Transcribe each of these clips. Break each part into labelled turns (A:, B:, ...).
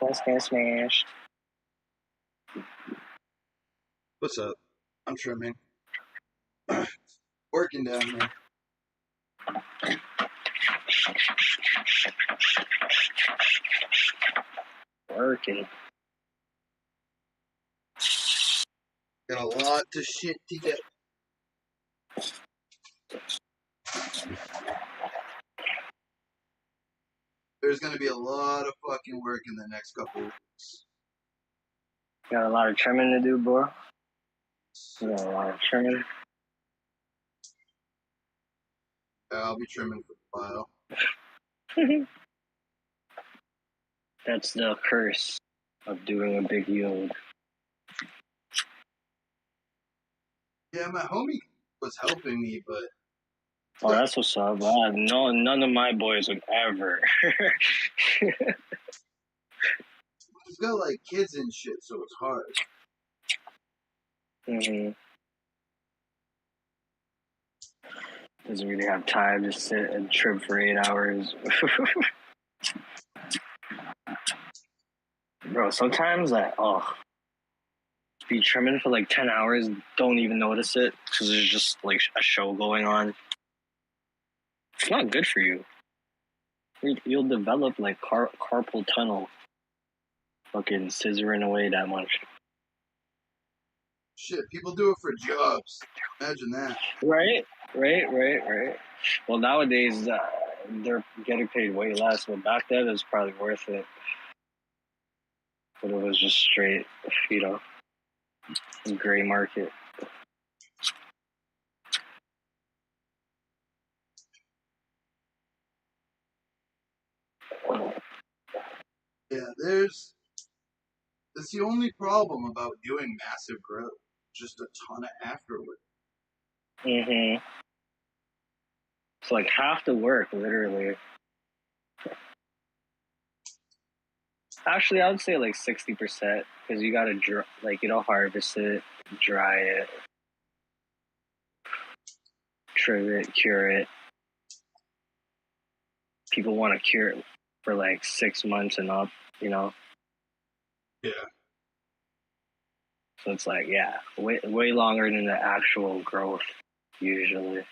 A: Smash.
B: What's up? I'm trimming. Working down here.
A: Working.
B: Got a lot of shit to get. There's gonna be a lot of fucking work in the next couple weeks.
A: Got a lot of trimming to do, bro. Got a lot of trimming.
B: I'll be trimming for a while.
A: That's the curse of doing a big yield.
B: Yeah, my homie was helping me, but
A: Oh, that's what's up. No, none of my boys would ever.
B: he's got like kids and shit, so it's hard.
A: Doesn't really have time to sit and trim for 8 hours. Bro, sometimes be trimming for like 10 hours, don't even notice it because there's just like a show going on. It's not good for you. You'll develop like carpal tunnel. Fucking scissoring away that much.
B: Shit, people do it for jobs. Imagine that.
A: Right. Well, nowadays they're getting paid way less, but back then it was probably worth it. But it was just straight, gray market.
B: Yeah, that's the only problem about doing massive growth. Just a ton of afterwork.
A: It's like half the work, literally. Actually, I would say like 60% because you gotta harvest it, dry it, trim it, cure it. People want to cure it for like 6 months and up,
B: Yeah.
A: So it's like, way longer than the actual growth usually.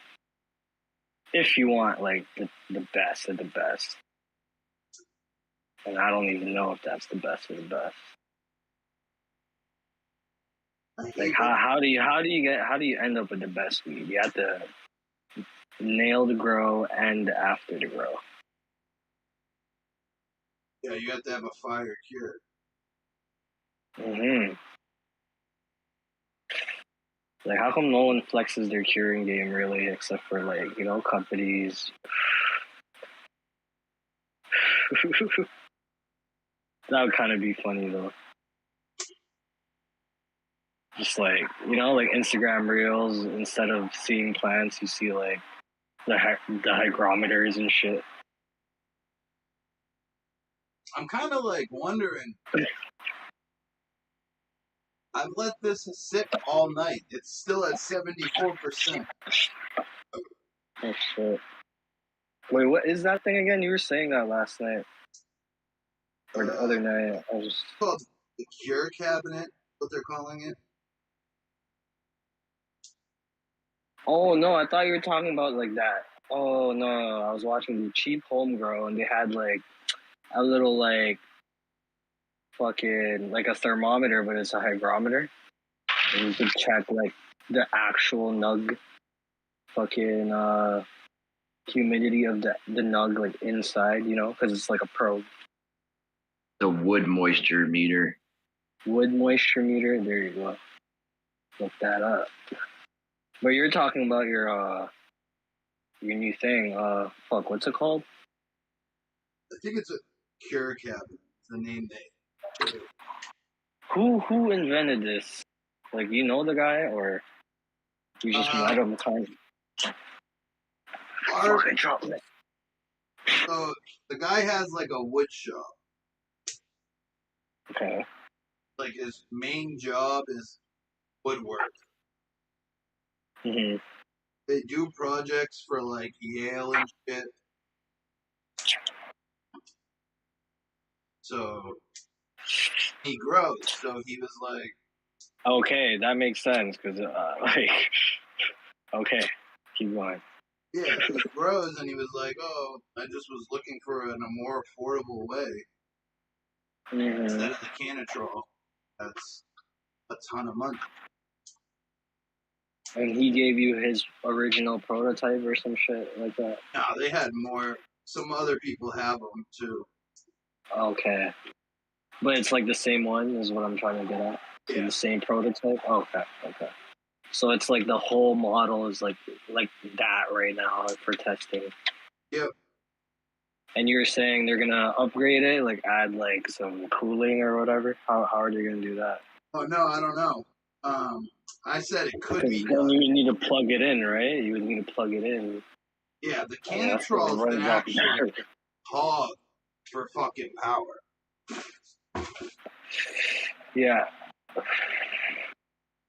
A: If you want like the best of the best. And I don't even know if that's the best of the best. Like how do you end up with the best weed? You have to nail the grow and after the grow.
B: Yeah, you have to have a fire cure.
A: Like, how come no one flexes their curing game really, except for like companies? That would kind of be funny though. Just like like Instagram reels. Instead of seeing plants, you see like the hygrometers and shit.
B: I'm kind of like wondering. I've let this sit all night. It's still at 74%.
A: Oh shit! Wait, what is that thing again? You were saying that last night or the other night. I was just
B: called the cure cabinet. What they're calling it.
A: Oh no, I thought you were talking about like that. Oh no, I was watching the cheap home grow and they had like a little like fucking like a thermometer, but it's a hygrometer. And you could check like the actual nug fucking humidity of the nug like inside, because it's like a probe.
C: The wood moisture meter.
A: Wood moisture meter. There you go. Look that up. But you're talking about your new thing. What's it called?
B: I think it's a cure cabinet. It's the name they.
A: Who invented this? Like, you know the guy, or you just met him?
B: So the guy has like a wood shop.
A: Okay.
B: Like his main job is woodwork. They do projects for like Yale and shit. So he grows. So he was like,
A: Okay, that makes sense because like, okay, keep going.
B: yeah, he grows, and he was like, oh, I just was looking for a more affordable way instead of the Canatrol. That's a ton of money.
A: And he gave you his original prototype or some shit like that?
B: No, they had more. Some other people have them too.
A: Okay. But it's like the same one is what I'm trying to get at.
B: Yeah.
A: The same prototype? Okay. So it's like the whole model is like that right now for testing.
B: Yep.
A: And you're saying they're gonna upgrade it, like add like some cooling or whatever? How are they gonna do that?
B: Oh no, I don't know. I said it could
A: Because
B: be
A: then
B: done.
A: you would need to plug it in, right? You would need to plug it in.
B: Yeah, the
A: And that's what
B: Canatrol's
A: runs
B: been
A: off
B: actually
A: battery.
B: hog for fucking power.
A: Yeah.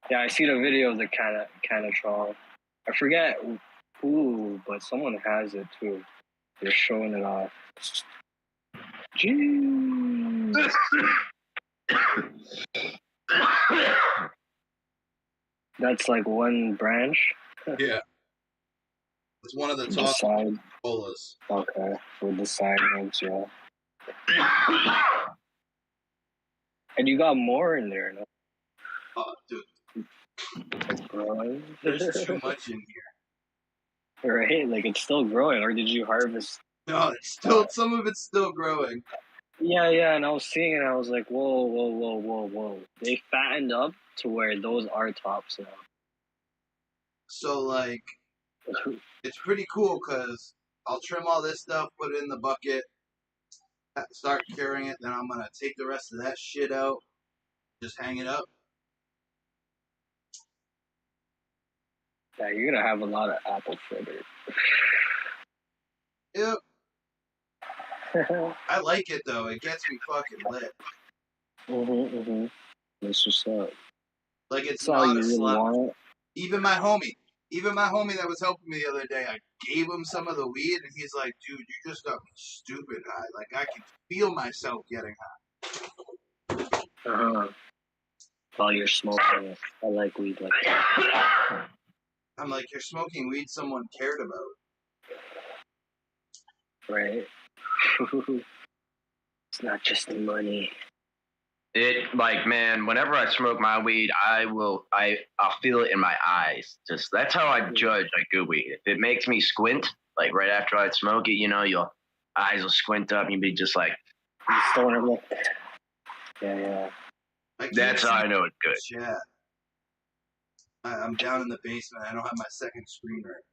A: Yeah, I see the video of the Canatrol. I forget who, but someone has it too. They're showing it off. Jeez. That's like one branch.
B: Yeah. It's one of the
A: The
B: top
A: side.
B: colas.
A: Okay, with the side ones, yeah. And you got more in there, no?
B: Oh, dude,
A: It's growing.
B: there's too much in here.
A: Right? Like it's still growing, or did you harvest?
B: No, it's still some of it's still growing.
A: Yeah, and I was seeing it, and I was like, whoa. They fattened up to where those are tops now.
B: So like, it's pretty cool because I'll trim all this stuff, put it in the bucket, start curing it. Then I'm gonna take the rest of that shit out, just hang it up.
A: Yeah, you're gonna have a lot of apple fritter.
B: Yep. I like it though. It gets me fucking lit.
A: That's what's up.
B: Like it's
A: That's all
B: not
A: you
B: a
A: really
B: slap.
A: want.
B: Even my homie that was helping me the other day, I gave him some of the weed, and he's like, "Dude, you just got me stupid high. Like I can feel myself getting high."
A: While you're smoking it. I like weed like that.
B: I'm like, "You're smoking weed someone cared about."
A: Right? It's not just the money.
C: It like, man, whenever I smoke my weed, I'll feel it in my eyes. Just that's how I judge like good weed. If it makes me squint, like right after I smoke it, your eyes will squint up and you'll be just like,
A: Yeah.
C: That's how I know it's good.
B: Chat. I'm down in the basement. I don't have my second screen right.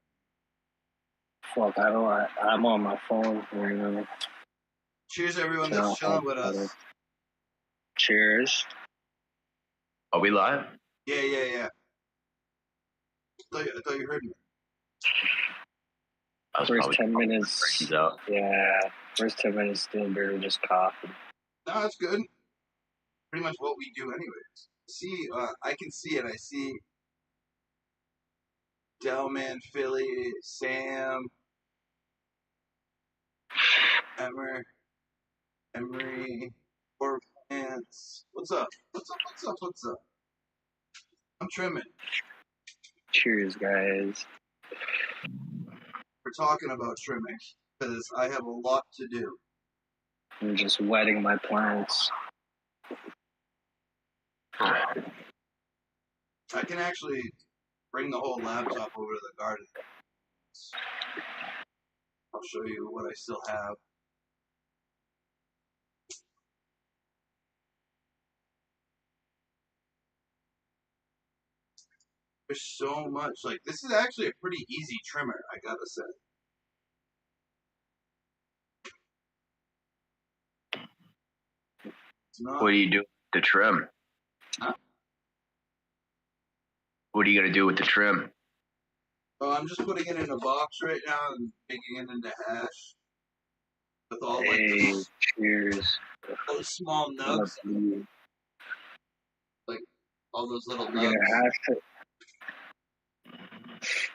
A: Fuck, I'm on my phone right now.
B: Cheers, everyone that's chilling with us.
A: Cheers.
C: Are we live?
B: Yeah. I thought you heard me.
A: First 10 minutes. Yeah. First 10 minutes still barely just coffee.
B: No, that's good. Pretty much what we do anyways. See, I can see it. I see Delman, Philly, Sam, Emery, or Plants. What's up? I'm trimming.
A: Cheers, guys.
B: We're talking about trimming because I have a lot to do.
A: I'm just wetting my plants.
B: I can actually bring the whole laptop over to the garden. I'll show you what I still have. There's so much. Like, this is actually a pretty easy trimmer, I gotta say. It's not.
C: What do you do to trim?
B: Huh?
C: What are you gonna do with the trim?
B: Oh, I'm just putting it in a box right now and making it into hash. With all
A: cheers.
B: Those small nubs. Like all those little nubs.
A: You're gonna hash it?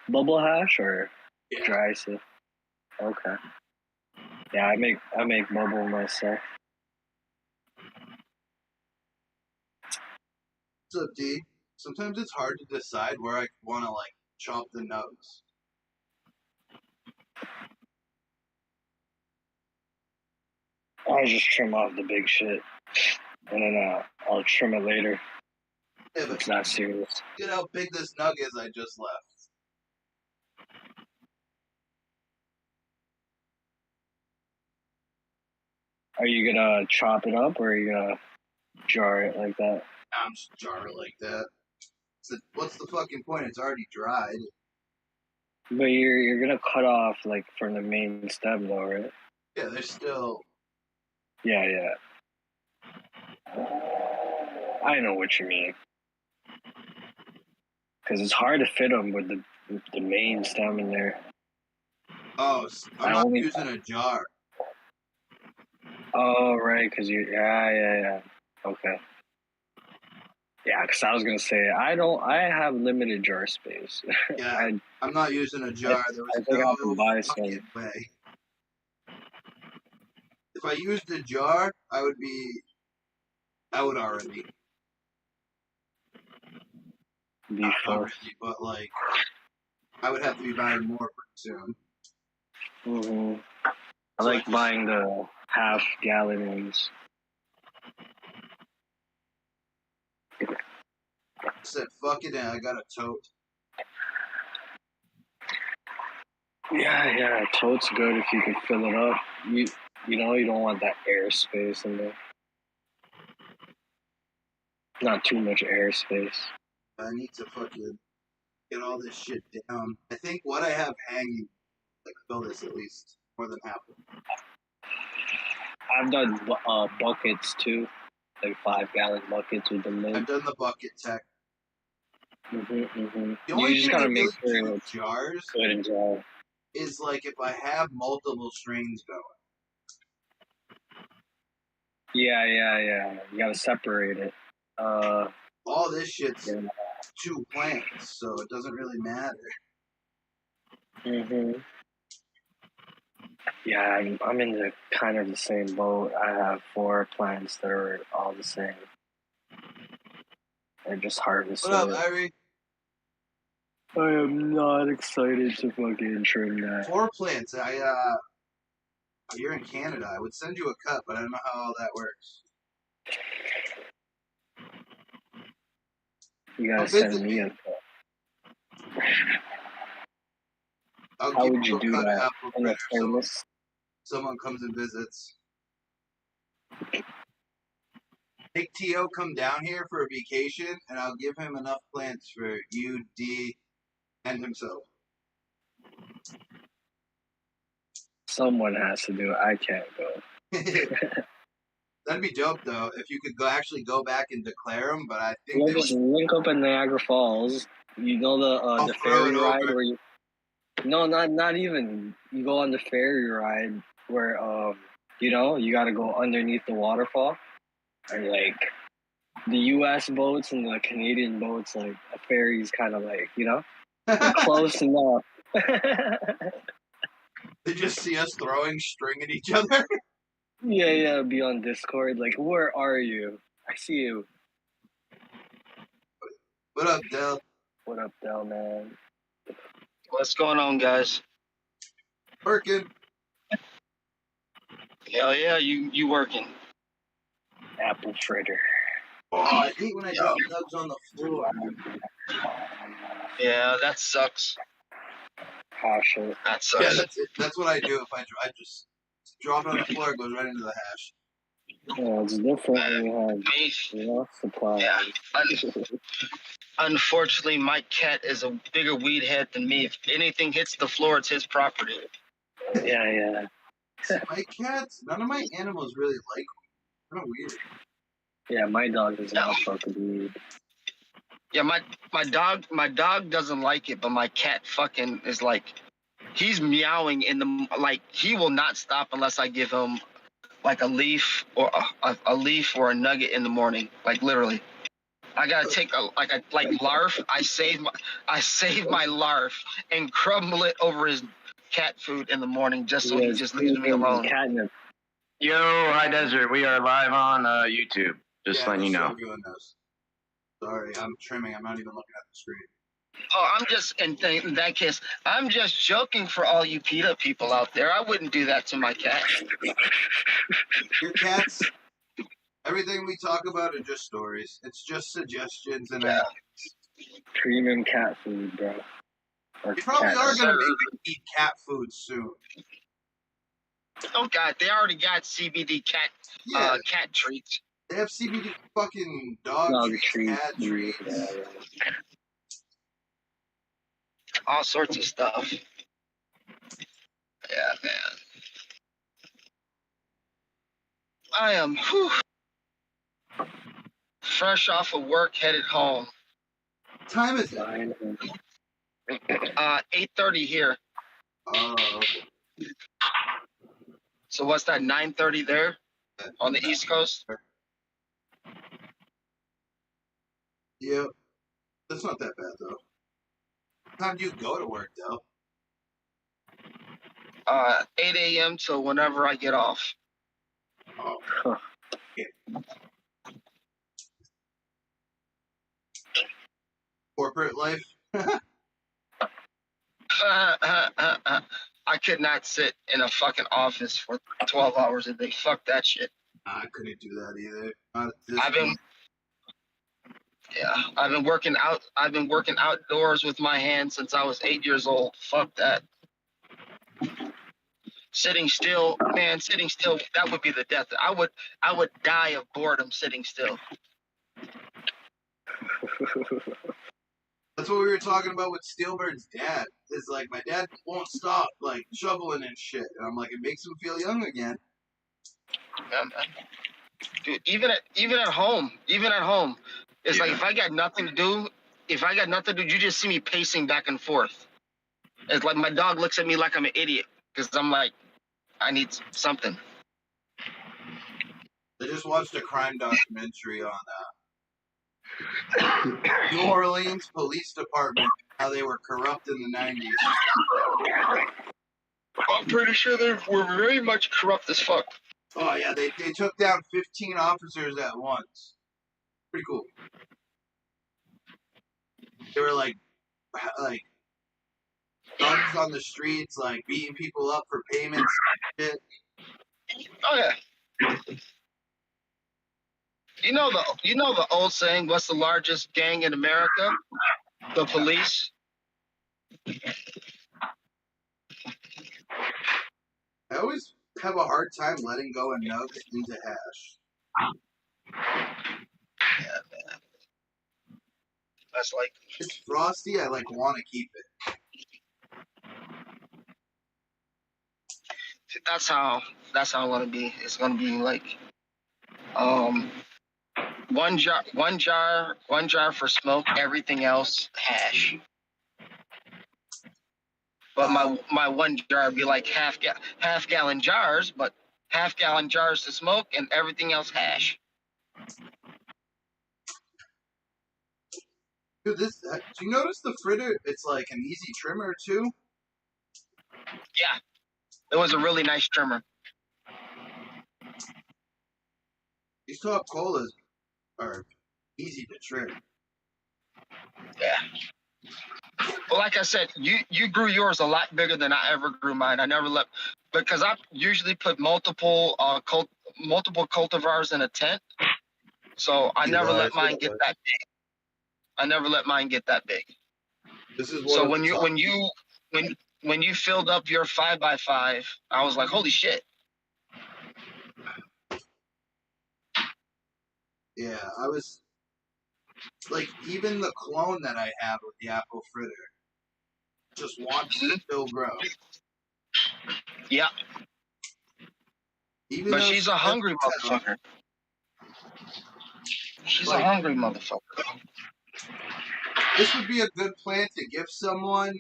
A: Bubble hash or dry stuff? Okay. Yeah, I make bubble myself.
B: What's up, D? Sometimes it's hard to decide where I want to like chop the nugs.
A: I just trim off the big shit, and then I'll trim it later.
B: Yeah, but
A: It's not serious.
B: look at how big this nug is I just left.
A: Are you gonna chop it up, or are you gonna jar it like that?
B: I'm just jar it like that. What's the fucking point? It's already dried.
A: But you're gonna cut off like from the main stem though, right?
B: Yeah, there's still.
A: Yeah, yeah. I know what you mean. Because it's hard to fit them with the main stem in there.
B: Oh, I'm not using a jar.
A: Oh, right, because yeah. Okay. Yeah, because I was gonna say I have limited jar space.
B: Yeah, I'm not using a jar.
A: I think I have to buy some.
B: Way. If I used a jar, I would be out already. But like, I would have to be buying more pretty soon.
A: Mm-hmm. I like buying the half-gallon ones.
B: I said, fuck it, and I got a tote.
A: Yeah, tote's good if you can fill it up. You know, you don't want that air space in there. Not too much air space.
B: I need to fucking get all this shit down. I think what I have hanging, like, fill this at least more than half of it.
A: I've done buckets too, like 5-gallon buckets with the lid.
B: I've done the bucket tech.
A: Mm-hmm.
B: The only
A: You just
B: thing
A: gotta
B: I
A: make
B: really
A: sure
B: do
A: it's
B: jars
A: good and dry.
B: is like if I have multiple strains going.
A: Yeah. You gotta separate it.
B: All this shit's 2 plants, so it doesn't really matter.
A: Mhm. Yeah, I'm in the kind of the same boat. I have 4 plants that are all the same. They're just harvested.
B: What up, Irie?
A: I am not excited to fucking trim that.
B: 4 plants. You're in Canada. I would send you a cut, but I don't know how all that works.
A: You gotta send me a cut. How would you do that in a thermos?
B: Someone comes and visits. Make T.O. come down here for a vacation, and I'll give him enough plants for you, D, and himself.
A: Someone has to do it. I can't go.
B: That'd be dope, though, if you could actually go back and declare them, but I think...
A: We'll just link up in Niagara Falls. You know the ferry ride where you... No, not even. You go on the ferry ride where, you gotta go underneath the waterfall. And, like, the U.S. boats and the Canadian boats, like, a ferry's kind of like, they're close enough.
B: They just see us throwing string at each other?
A: Yeah, be on Discord. Like, where are you? I see you.
B: What up, Del?
A: What up, Del, man?
D: What's going on, guys?
B: Working.
D: Hell yeah, you working.
A: Apple fritter.
B: Oh, I hate when I drop nugs on the floor.
D: Yeah, that sucks.
A: Hash it.
D: That sucks.
B: Yeah, that's it. That's what I do if I just drop it on the floor, it goes right into the hash.
A: Yeah, it's different when you have, supply.
D: Yeah. Unfortunately, my cat is a bigger weed head than me. If anything hits the floor, it's his property.
A: Yeah.
B: My cats, none of my animals really like them. Kind of weird.
A: Yeah, my dog does not fuck with weed.
D: Yeah, my dog doesn't like it, but my cat fucking is like, he's meowing he will not stop unless I give him like a leaf or a leaf or a nugget in the morning. Like literally, I gotta take like larf. I save my larf and crumble it over his cat food in the morning just so he just leaves me alone.
A: Catnip.
C: Yo, High Desert, we are live on YouTube. Just letting you know.
B: Sorry, I'm trimming. I'm not even looking at the screen.
D: Oh, I'm just in that case. I'm just joking for all you PETA people out there. I wouldn't do that to my cat.
B: Your cats. Everything we talk about are just stories. It's just suggestions and
D: Yeah.
A: Premium cat food, bro. Or
B: we probably
A: cat
B: are gonna
D: food.
B: make me eat cat food soon.
D: Oh God, they already got CBD
B: Yeah,
D: cat treats.
B: they have CBD fucking dog
A: dog
B: treats,
A: treats,
B: cat
A: yeah,
B: treats.
A: yeah.
D: All sorts of stuff. Yeah, man. I am fresh off of work, headed home.
B: What time is it?
D: 8:30 here.
B: Oh,
D: So what's that? 9:30 there on the East Coast.
B: yeah. That's not that bad though. What time do you go to work though?
D: 8 a.m. till whenever I get off.
B: Oh,
A: Huh.
B: corporate life.
D: I could not sit in a fucking office for 12 hours a day. Fuck that shit.
B: I couldn't do that either. Not at this
D: I've been
B: point.
D: I've been working out. I've been working outdoors with my hands since I was 8 years old. Fuck that. Sitting still, man. Sitting still. That would be the death. I would die of boredom sitting still.
B: That's what we were talking about with Steelbird's dad. Is like my dad won't stop like shoveling and shit, and I'm like, it makes him feel young again.
D: Yeah, man. Dude, even at home, it's like if I got nothing to do, you just see me pacing back and forth. It's like my dog looks at me like I'm an idiot because I'm like, I need something.
B: I just watched a crime documentary on New Orleans Police Department, how they were corrupt in the 90s.
D: I'm pretty sure they were very much corrupt as fuck.
B: Oh yeah, they took down 15 officers at once. Pretty cool. They were like thugs on the streets, like beating people up for payments. Shit.
D: Oh yeah. You know the old saying, what's the largest gang in America? The police.
B: I always have a hard time letting go of nugs into hash.
D: Yeah, man. That's like
B: It's frosty. I like want to keep it.
D: that's how I want to be. It's gonna be like one jar for smoke, everything else hash. But my one jar would be like half gallon jars, but half gallon jars to smoke and everything else hash.
B: Dude, do you notice the fritter? It's like an easy trimmer too.
D: Yeah, it was a really nice trimmer.
B: These top colas are easy to trim.
D: Yeah. Well, like I said, you grew yours a lot bigger than I ever grew mine. I never let because I usually put multiple cultivars in a tent, so I never let mine get that big. I never let mine get that big.
B: This is
D: So when you filled up your 5x5, I was like, holy shit.
B: Yeah, I was like, even the clone that I have with the apple fritter just wants to still grow.
D: Yeah.
B: Even
D: But
B: though
D: she's a hungry motherfucker. She's a hungry motherfucker.
B: This would be a good plant to give someone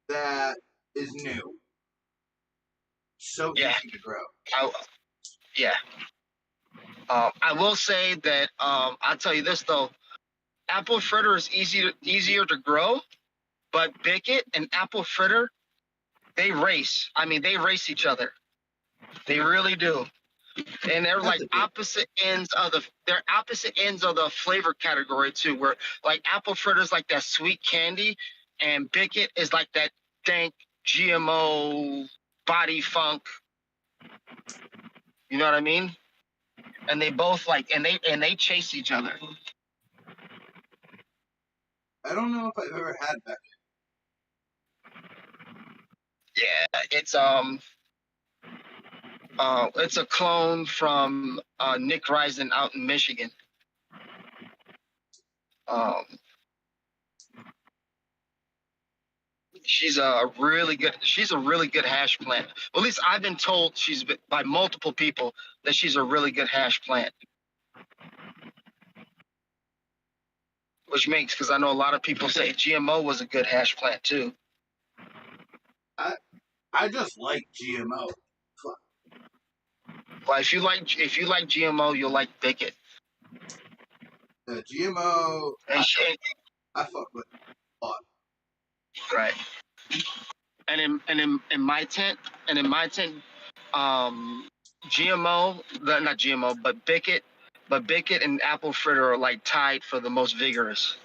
B: that is new. So
D: Yeah.
B: easy to grow.
D: Yeah. I will say that I'll tell you this though, apple fritter is easier to grow, but Bicket and apple fritter, they race. I mean, they race each other. They really do. And they're like
B: That's a
D: opposite ends of the flavor category too, where like apple fritters like that sweet candy, and Bicket is like that dank GMO body funk. You know what I mean? And they both like and they chase each other.
B: I don't know if I've ever had Beckett.
D: Yeah, it's a clone from Nick Risen out in Michigan. She's a really good hash plant. Well, at least I've been told by multiple people that she's a really good hash plant. Which makes, because I know a lot of people say GMO was a good hash plant too.
B: I just like GMO.
D: But if you like GMO, you'll like Bicket.
B: The GMO, I fuck with a lot.
D: Right. And in my tent, GMO, not GMO, but Bicket and apple fritter are like tied for the most vigorous.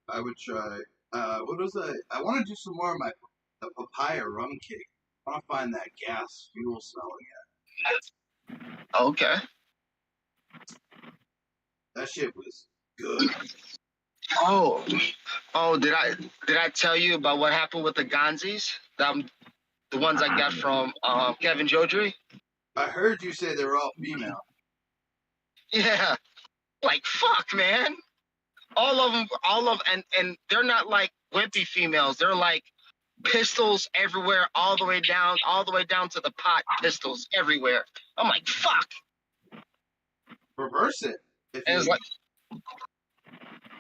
B: I would try. What was that? I want to do some more of the papaya rum cake. I want to find that gas fuel smell again.
D: Okay.
B: That shit was good.
D: Oh, did I tell you about what happened with the Gonzis? The ones I got from Kevin Jodry?
B: I heard you say they were all female.
D: Yeah. Like, fuck, man. All of them, and they're not like wimpy females. They're like pistols everywhere, all the way down to the pot, pistols everywhere. I'm like, fuck.
B: Reverse it.
D: And it's like,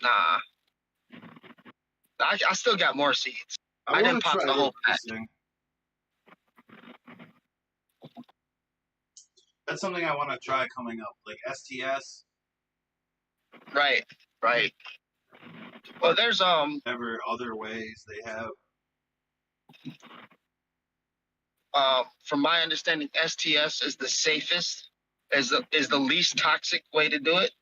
D: nah. I still got more seeds. I didn't pop the whole pack.
B: That's something I want to try coming up, like STS.
D: Right. Well, there's
B: Ever other ways they have.
D: From my understanding, STS is the safest, is the least toxic way to do it.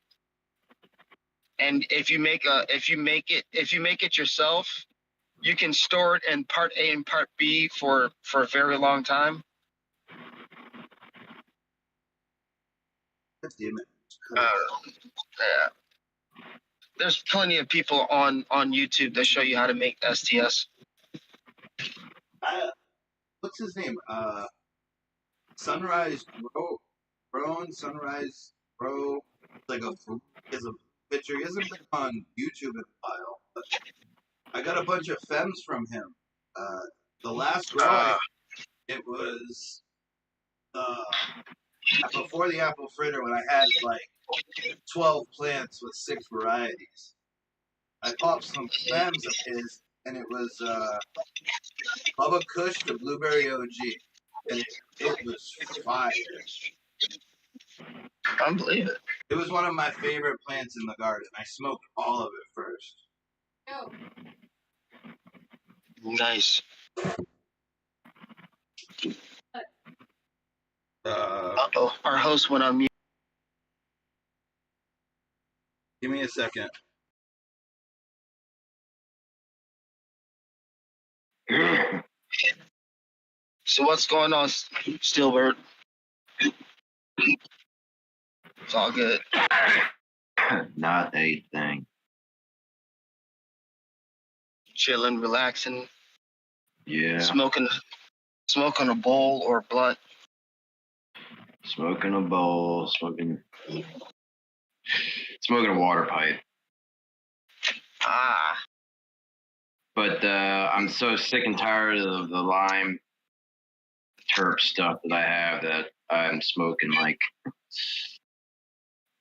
D: And if you make it yourself, you can store it in part A and part B for a very long time.
B: Damn it.
D: Yeah. There's plenty of people on YouTube that show you how to make STS.
B: What's his name? Sunrise Sunrise Bro. Like is a picture. He hasn't been on YouTube in a while. But I got a bunch of femmes from him. The last grow, it was before the apple fritter when I had like 12 plants with 6 varieties. I popped some femmes of his, and it was Bubba Kush to Blueberry OG, and it was fire.
D: I don't believe it.
B: It was one of my favorite plants in the garden. I smoked all of it first.
D: Nice. Uh-oh, our host went on mute.
B: Give me a second.
D: So what's going on, Steelbird? It's all good.
C: Not a thing.
D: Chilling, relaxing.
C: Yeah.
D: Smoking a bowl or a blunt.
C: Smoking a bowl, smoking a water pipe. But I'm so sick and tired of the lime terp stuff that I have that I'm smoking like it's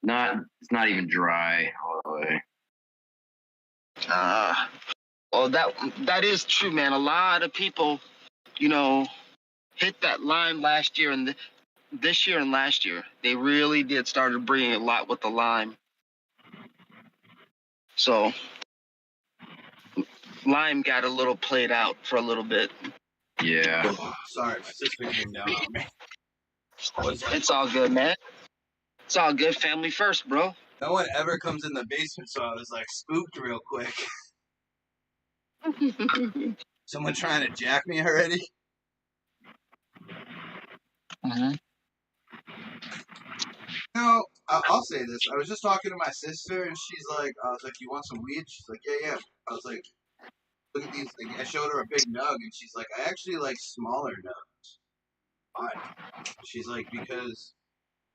C: not even dry all the way.
D: Well, that is true, man. A lot of people, hit that lime last year and this year and last year. They really did start bringing a lot with the lime. So Lime got a little played out for a little bit.
C: Yeah.
B: Oh, sorry, my sister came down on me.
D: It's all good, man. It's all good. Family first, bro.
B: No one ever comes in the basement, so I was like spooked real quick. Someone trying to jack me already?
D: Mm-hmm.
B: No, I'll say this. I was just talking to my sister, and she's like, I was like, you want some weed? She's like, yeah. I was like, look at these things. I showed her a big nug, and she's like, I actually like smaller nugs. Why? She's like, because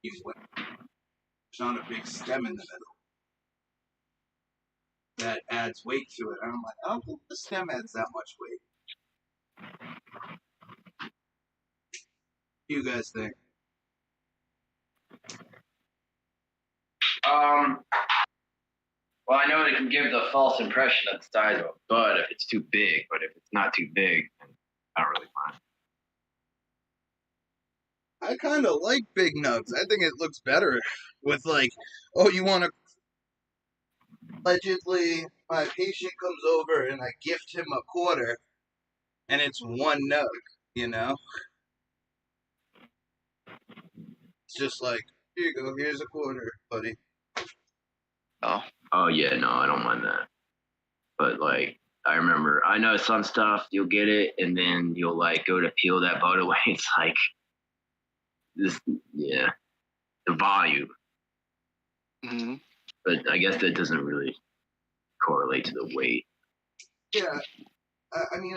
B: he's wet. There's not a big stem in the middle. That adds weight to it. And I'm like, I don't think the stem adds that much weight. What do you guys think?
C: Well, I know it can give the false impression of the size of a bud if it's too big, but if it's not too big, then I don't really mind.
B: I kind of like big nugs. I think it looks better with like, oh, you want to. Allegedly, my patient comes over and I gift him a quarter, and it's one nug, you know? It's just like, here you go, here's a quarter, buddy.
C: Oh yeah, no, I don't mind that. But like, I know some stuff you'll get it, and then you'll like go to peel that bud away. It's like this, yeah, the volume.
D: Mm-hmm.
C: But I guess that doesn't really correlate to the weight.
B: Yeah, I mean,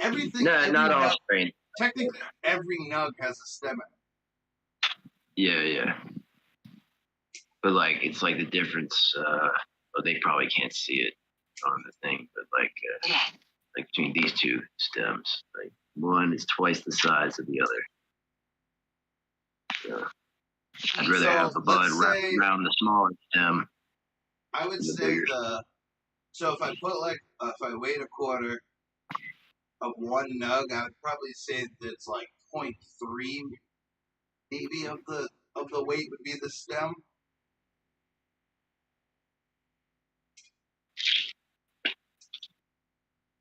B: everything.
C: No,
B: every
C: not all
B: nug,
C: strains.
B: technically, every nug has a stem in it.
C: Yeah. But like, it's like the difference. Well, they probably can't see it on the thing, but like between these two stems, like one is twice the size of the other. Yeah. I'd rather have the bud wrapped around the smaller stem.
B: I would say so if I put if I weighed a quarter of one nug, I would probably say that it's like 0.3 maybe of the weight would be the stem.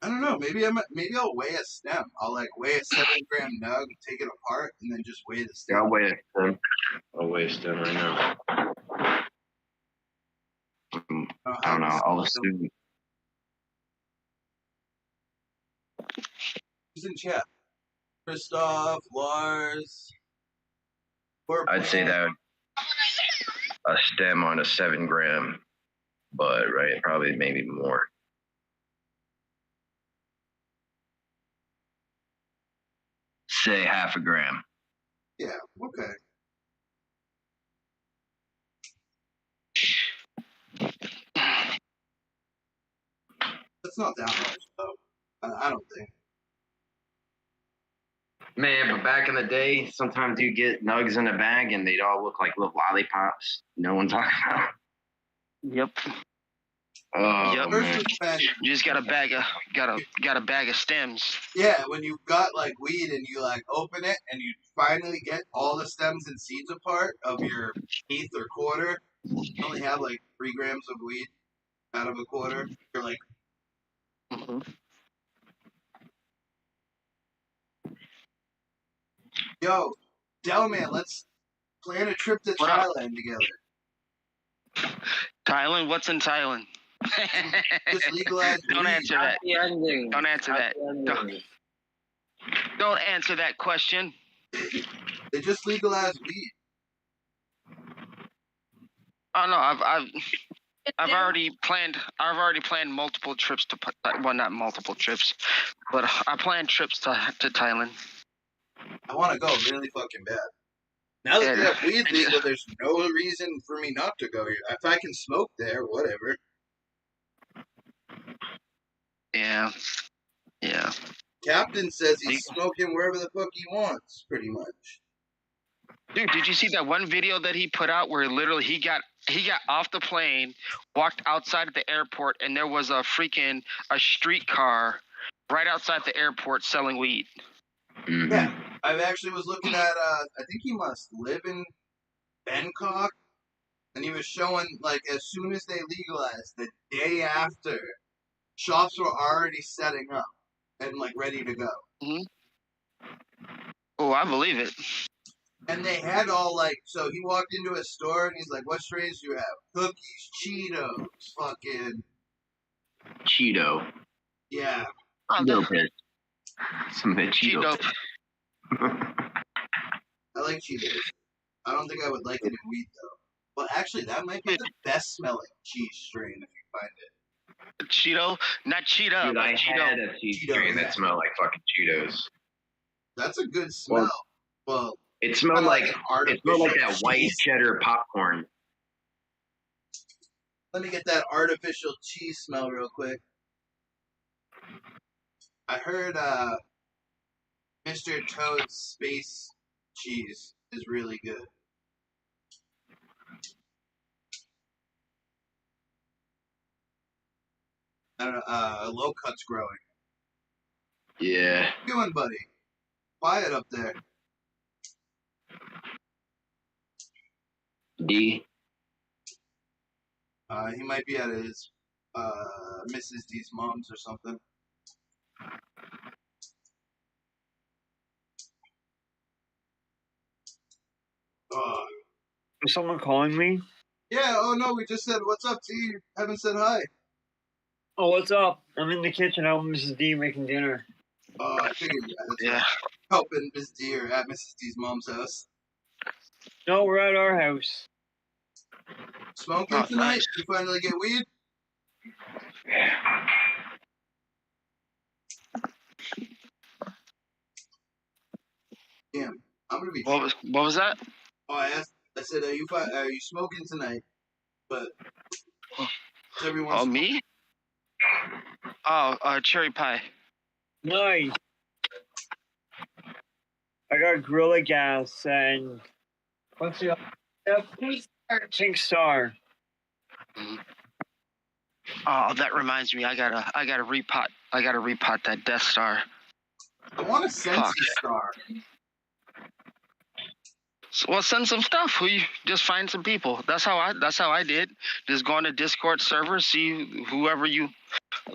B: I don't know. Maybe I'll weigh a stem. I'll like weigh a 7-gram nug, take it apart, and then just weigh the stem.
C: Yeah, I'll weigh a stem right now. I don't know. I'll assume.
B: Who's in chat? Christoph, Lars.
C: I'd say that a stem on a 7-gram bud, right? Probably maybe more. Say half a gram.
B: Yeah, okay. That's not that much, though. I don't think.
C: Man, but back in the day, sometimes you get nugs in a bag and they'd all look like little lollipops. No one talking about.
D: Yep.
C: Oh,
D: Yep.
C: man.
D: You just got a bag of stems.
B: Yeah, when you got like weed and you like open it and you finally get all the stems and seeds apart of your eighth or quarter, you only have like 3 grams of weed out of a quarter. You're like,
D: Mm-hmm.
B: yo, Delman, let's plan a trip to Thailand together.
D: Thailand? What's in Thailand?
B: Just legalize
D: Don't
B: weed.
D: answer that.
A: Happy ending.
D: Don't answer that. Don't answer that question.
B: They just legalize weed.
D: Oh no, I've already planned multiple trips to, well, not multiple trips, but I planned trips to Thailand.
B: I want to go really fucking bad. Now that they have weed legal, there's no reason for me not to go here. If I can smoke there, whatever.
D: Yeah.
B: Captain says he's smoking wherever the fuck he wants, pretty much.
D: Dude, did you see that one video that he put out where literally he got off the plane, walked outside of the airport, and there was a streetcar right outside the airport selling weed?
C: Mm-hmm.
B: Yeah, I actually was looking at, I think he must live in Bangkok, and he was showing like as soon as they legalized, the day after, shops were already setting up and like ready to go.
D: Oh, I believe it.
B: And they had all like, so he walked into a store and he's like, "What strains do you have? Cookies, Cheetos, fucking
C: Cheeto.
B: yeah."
D: Oh,
C: Little bit. Some bit Cheeto.
B: I like Cheetos. I don't think I would like it in weed though. But actually, that might be the best smelling cheese strain if you find it.
D: Cheeto, not Cheetah,
C: Dude,
D: but
C: I
D: Cheeto.
C: had a cheese
B: Cheeto,
C: strain
B: yeah.
C: that smelled like fucking Cheetos.
B: That's a good smell. Well,
C: It smelled like
B: an
C: it smelled like that
B: artificial
C: white
B: cheese.
C: cheddar popcorn.
B: Let me get that artificial cheese smell real quick. I heard Mr. Toad's space cheese is really good. I don't know, Low Cut's growing.
C: Yeah.
B: What you doing, buddy? Quiet up there.
C: D.
B: He might be at his Mrs. D's mom's or something.
E: Is someone calling me?
B: Yeah, oh no, we just said, what's up, T? You haven't said hi.
E: Oh, what's up? I'm in the kitchen helping Mrs. D making dinner.
B: Oh, I figured that's
D: Yeah.
B: right. Helping Miss D or at Mrs. D's mom's house.
E: No, we're at our house.
B: Smoking
D: Oh,
B: tonight?
D: nice.
B: You finally get weed? Damn, I'm gonna be.
D: What was that?
B: Oh, I said, are you smoking tonight? But everyone's.
D: Oh, me? Oh, cherry pie.
E: Nice. I got Gorilla Gas and what's the other? Pink Star.
D: Oh, that reminds me. I gotta repot that Death Star.
B: I want a Sensi
D: Fuck.
B: Star.
D: So, well, send some stuff. We just find some people. That's how I did. Just go on a Discord server, see whoever you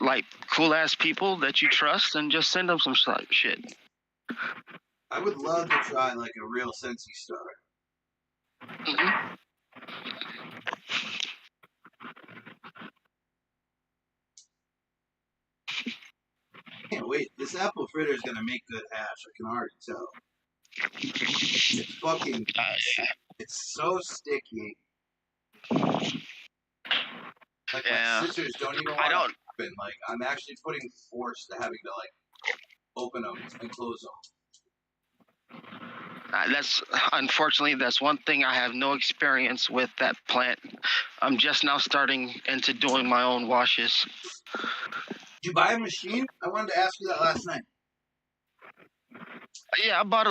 D: like, cool ass people that you trust, and just send them some shit.
B: I would love to try like a real Sensi Star.
D: Mm-hmm.
B: Can't wait. This apple fritter is gonna make good hash. I can already tell. It's fucking. It's so sticky. Like
D: Yeah.
B: my scissors don't even want
D: I
B: to
D: don't.
B: open. Like I'm actually putting force to having to like open them and close them.
D: That's unfortunately that's one thing I have no experience with that plant. I'm just now starting into doing my own washes.
B: Did you buy a machine? I wanted to ask you that last night.
D: Yeah, I bought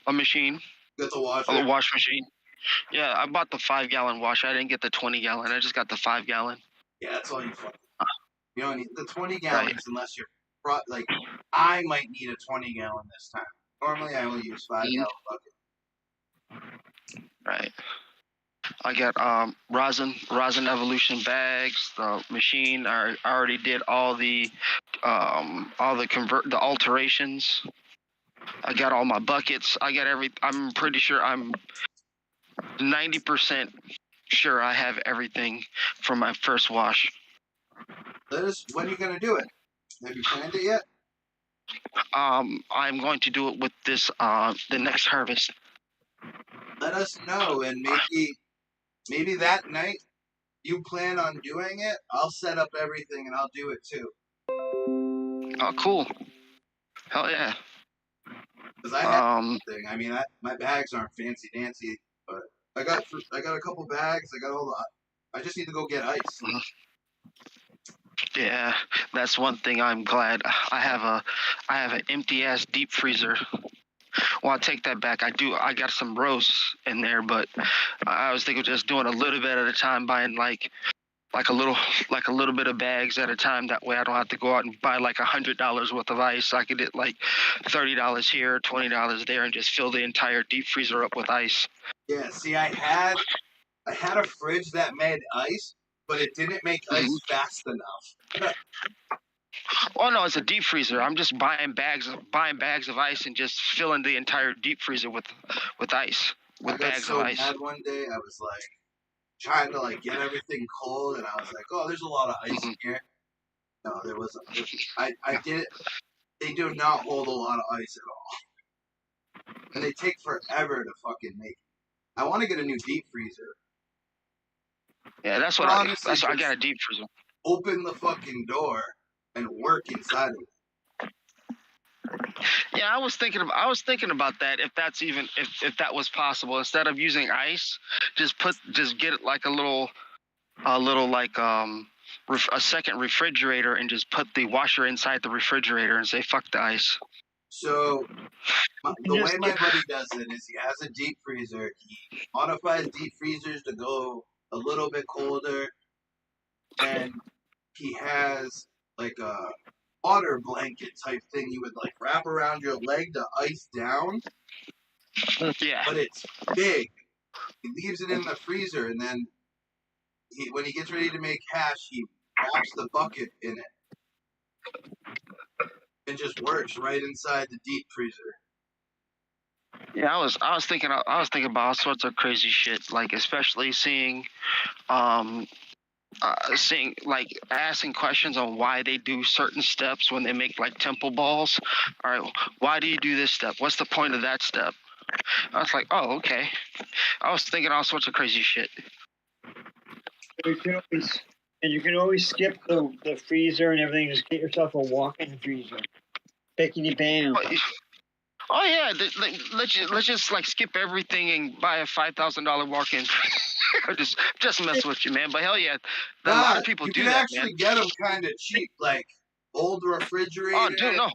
D: a machine,
B: Got the washer.
D: a wash machine. Yeah, I bought the 5-gallon wash. I didn't get the 20-gallon. I just got the 5-gallon.
B: Yeah, that's all you fucking. You don't need the 20 gallons
D: Right.
B: unless you're like. I might need a 20 gallon this time. Normally, I only use 5-gallon bucket.
D: Right. I got rosin evolution bags. The machine. I already did all the alterations. I got all my buckets. I got I'm pretty sure I'm 90% sure I have everything for my first wash.
B: When are you gonna do it? Have you planned it yet?
D: I'm going to do it with this the next harvest.
B: Let us know, and maybe that night you plan on doing it. I'll set up everything and I'll do it too.
D: Oh, cool. Hell yeah.
B: Cause I have something. I mean, my bags aren't fancy dancy, but I got a couple bags. I got all the. I just need to go get ice.
D: Yeah, that's one thing I'm glad I have an empty ass deep freezer. Well, I'll take that back. I got some roasts in there, but I was thinking of just doing a little bit at a time, buying like a little bit of bags at a time. That way I don't have to go out and buy like $100 worth of ice. I could get like $30 here, $20 there, and just fill the entire deep freezer up with ice.
B: Yeah, see, I had I had a fridge that made ice, but it didn't make ice fast enough.
D: Oh no, it's a deep freezer. I'm just buying bags of ice and just filling the entire deep freezer with ice,
B: I
D: with
B: got
D: bags
B: so
D: of ice.
B: mad one day. I was like trying to like get everything cold, and I was like, "Oh, there's a lot of ice in here." No, there wasn't. I did it. They do not hold a lot of ice at all, and they take forever to fucking make. I want to get a new deep freezer.
D: Yeah, that's what I got a deep freezer.
B: Open the fucking door and work inside of it.
D: Yeah, I was thinking about that. If that's even if that was possible, instead of using ice, just get it like a little like a second refrigerator and just put the washer inside the refrigerator and say fuck the ice.
B: So the way my buddy does it is he has a deep freezer. He modifies deep freezers to go a little bit colder, and he has like a water blanket type thing you would like wrap around your leg to ice down.
D: Yeah.
B: But it's big. He leaves it in the freezer, and then when he gets ready to make hash, he wraps the bucket in it. And just works right inside the deep freezer.
D: Yeah, I was thinking about all sorts of crazy shit, like especially seeing like asking questions on why they do certain steps when they make like temple balls. All right, why do you do this step? What's the point of that step? I was like, oh, okay. I was thinking all sorts of crazy shit.
E: You can always skip the freezer and everything. Just get yourself a walk-in freezer. Pickety bam.
D: Oh yeah, let's just like skip everything and buy a $5,000 walk-in. just mess with you, man. But hell yeah, a lot of people do that, man. You can
B: actually get them kind of cheap, like old refrigerator.
D: Oh, dude, no,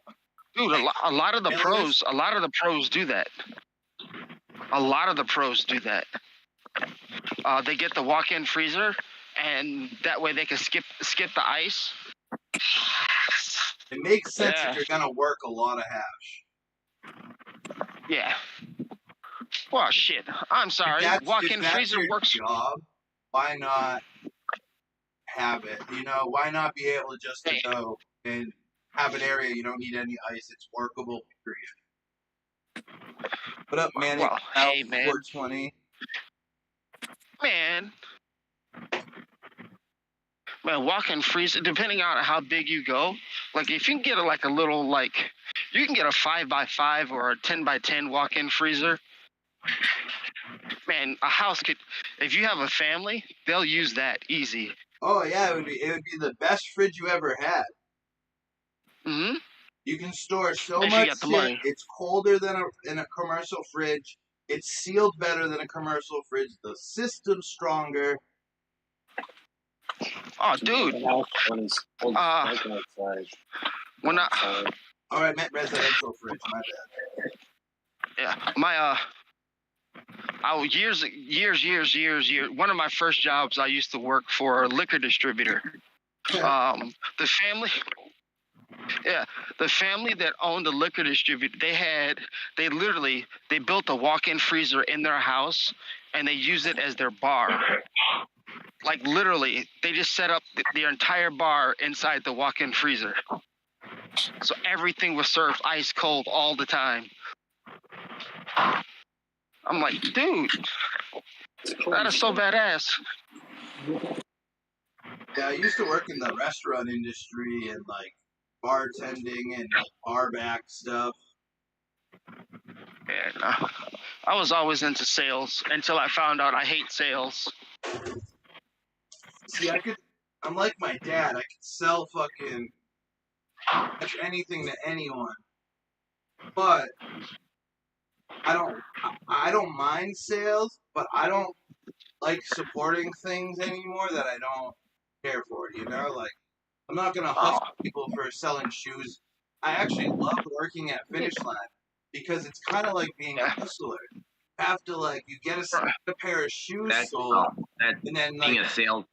D: dude, a lot of the pros do that. A lot of the pros do that. They get the walk-in freezer, and that way they can skip the ice.
B: It makes sense if you're gonna work a lot of hash.
D: Yeah. Well, shit. I'm sorry. Walk-in freezer works.
B: Job, why not have it? You know, why not be able to just to go and have an area you don't need any ice? It's workable. Period. What up, man?
D: Well, hey, man.
B: 420.
D: Man, walk-in freezer, depending on how big you go, like if you can get a little, like, you can get a 5x5 or a 10x10 walk-in freezer. Man, a house could, if you have a family, they'll use that easy.
B: Oh yeah, it would be the best fridge you ever had.
D: Mm-hmm.
B: You can store so much shit. It's colder than in a commercial fridge. It's sealed better than a commercial fridge. The system's stronger.
D: Oh, dude. When I
B: meant residential fridge. My bad.
D: Yeah, my years. One of my first jobs, I used to work for a liquor distributor. The family that owned the liquor distributor, they built a walk-in freezer in their house, and they use it as their bar. Like literally, they just set up their entire bar inside the walk-in freezer. So everything was served ice cold all the time. I'm like, dude, that is so badass.
B: Yeah, I used to work in the restaurant industry and like bartending and like bar back stuff.
D: Yeah, I was always into sales until I found out I hate sales.
B: See, I'm like my dad. I could sell fucking anything to anyone, but I don't mind sales, but I don't like supporting things anymore that I don't care for. You know, like I'm not gonna hustle people for selling shoes. I actually love working at Finish Line because it's kind of like being a hustler. You have to you get a pair of shoes sold, and then
C: being a sales.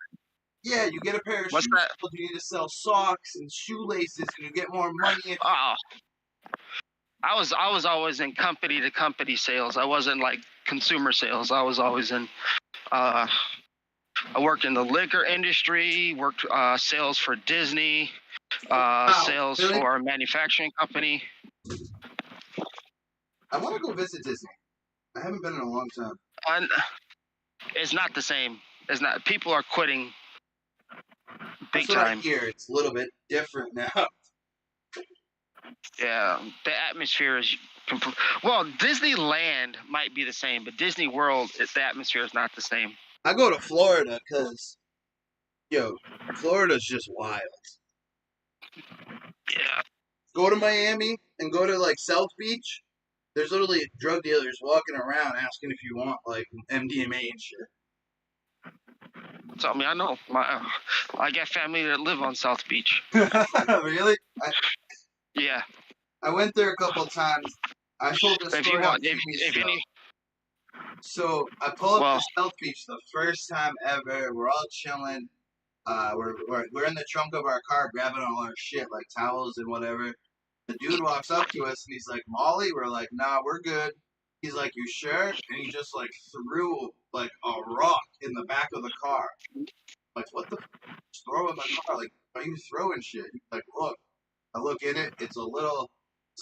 B: Yeah, you get a pair of shoes sold, you need to sell socks and shoelaces, and you get more money.
D: I was always in company to company sales. I wasn't like consumer sales. I was always in I worked in the liquor industry, worked sales for Disney, sales
B: really?
D: for a manufacturing company.
B: I want to go visit Disney. I haven't been in a long time.
D: And it's not the same. It's not. People are quitting big
B: That's what
D: time.
B: I hear. It's a little bit different now.
D: Yeah, the atmosphere is. Well, Disneyland might be the same, but Disney World, the atmosphere is not the same.
B: I go to Florida because, Florida's just wild.
D: Yeah.
B: Go to Miami and go to like South Beach. There's literally drug dealers walking around asking if you want like MDMA and shit.
D: So I mean, I know I got family that live on South Beach.
B: Really?
D: Yeah.
B: I went there a couple times. I told this
D: If you
B: story
D: want,
B: on TV
D: if you
B: show.
D: need,
B: So I pull up
D: Well-
B: to South Beach the first time ever. We're all chilling. We're in the trunk of our car grabbing all our shit like towels and whatever. The dude walks up to us and he's like, "Molly?" We're like, "Nah, we're good." He's like, "You sure?" And he just like threw like a rock in the back of the car. Like, what the? Just throw in the car? Like, are you throwing shit? He's like, look. I look in it. It's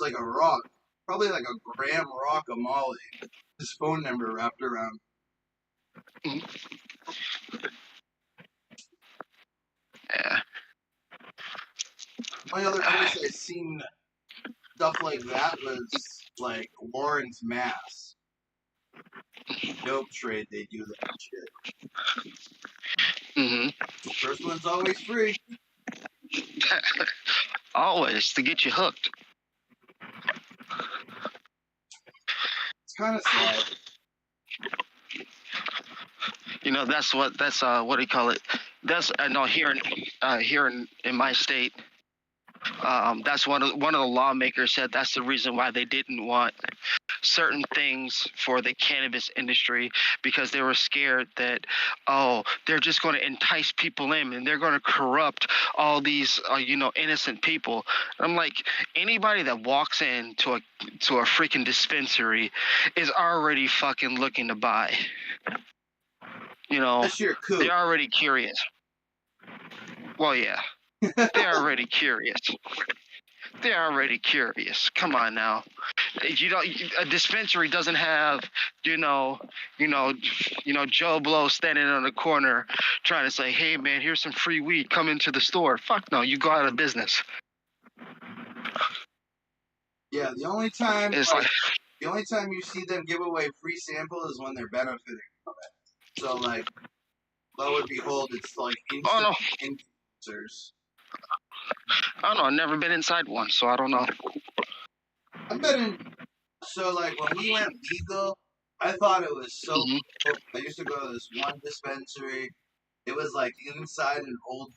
B: like a rock, probably like a gram rock of Molly. His phone number wrapped around.
D: Yeah.
B: Only other place I've seen stuff like that was like Lawrence, Mass. Dope trade, they do that shit.
D: Mm-hmm.
B: First one's always free.
D: Always to get you hooked.
B: It's kind of sad.
D: You know, that's what do you call it? That's I know here in my state. That's one of the lawmakers said that's the reason why they didn't want certain things for the cannabis industry, because they were scared that they're just going to entice people in and they're going to corrupt all these innocent people. I'm like, anybody that walks into a freaking dispensary is already fucking looking to buy.
B: That's your coup.
D: They're already curious. Well, yeah. They're already curious. They're already curious. Come on now. A dispensary doesn't have, Joe Blow standing on the corner trying to say, "Hey man, here's some free weed. Come into the store." Fuck no, you go out of business.
B: Yeah, the only time
D: It's like,
B: the only time you see them give away free sample is when they're benefiting from it. So like, lo and behold, it's like influencers.
D: I don't know. I've never been inside one, so I don't know.
B: I've been in. So like when we went legal, I thought it was so cool. I used to go to this one dispensary. It was like inside an old,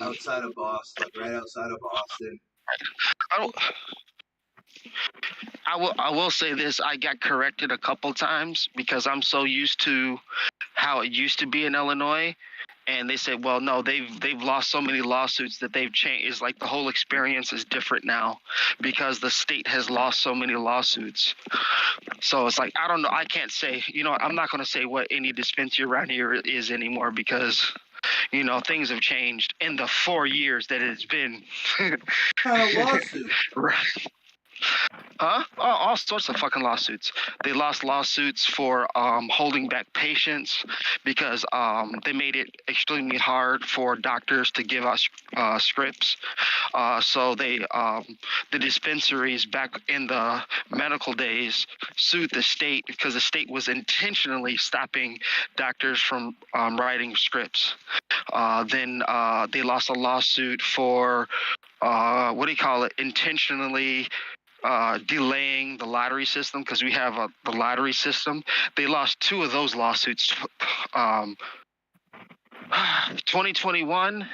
B: outside of Boston, like right outside of Boston.
D: I will say this. I got corrected a couple times because I'm so used to how it used to be in Illinois. And they said, well, no, they've lost so many lawsuits that they've changed. It's like the whole experience is different now because the state has lost so many lawsuits. So it's like, I don't know. I can't say, I'm not going to say what any dispensary around here is anymore because, things have changed in the 4 years that it's been.
B: Kind of lawsuit.
D: Right. Huh? Oh, all sorts of fucking lawsuits. They lost lawsuits for holding back patients because they made it extremely hard for doctors to give us scripts. So the dispensaries back in the medical days sued the state because the state was intentionally stopping doctors from writing scripts. Then they lost a lawsuit for intentionally delaying the lottery system because we have the lottery system. They lost 2 of those lawsuits. 2021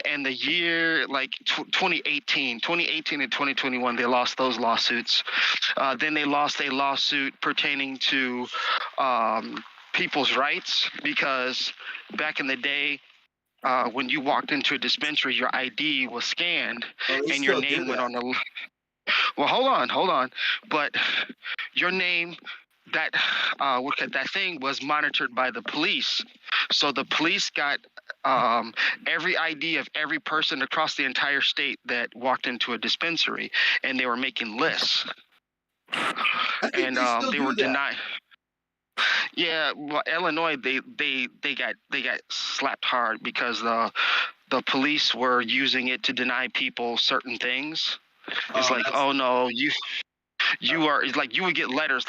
D: and the year 2018 and 2021, they lost those lawsuits. Then they lost a lawsuit pertaining to people's rights because back in the day, when you walked into a dispensary, your ID was scanned and your name went on the. Well, hold on, but your name that thing was monitored by the police. So the police got every ID of every person across the entire state that walked into a dispensary, and they were making lists.
B: I think
D: And
B: they still
D: they
B: do
D: were
B: that.
D: denied. Yeah, well, Illinois, they got slapped hard because the police were using it to deny people certain things. It's like, oh no, you are. It's like you would get letters,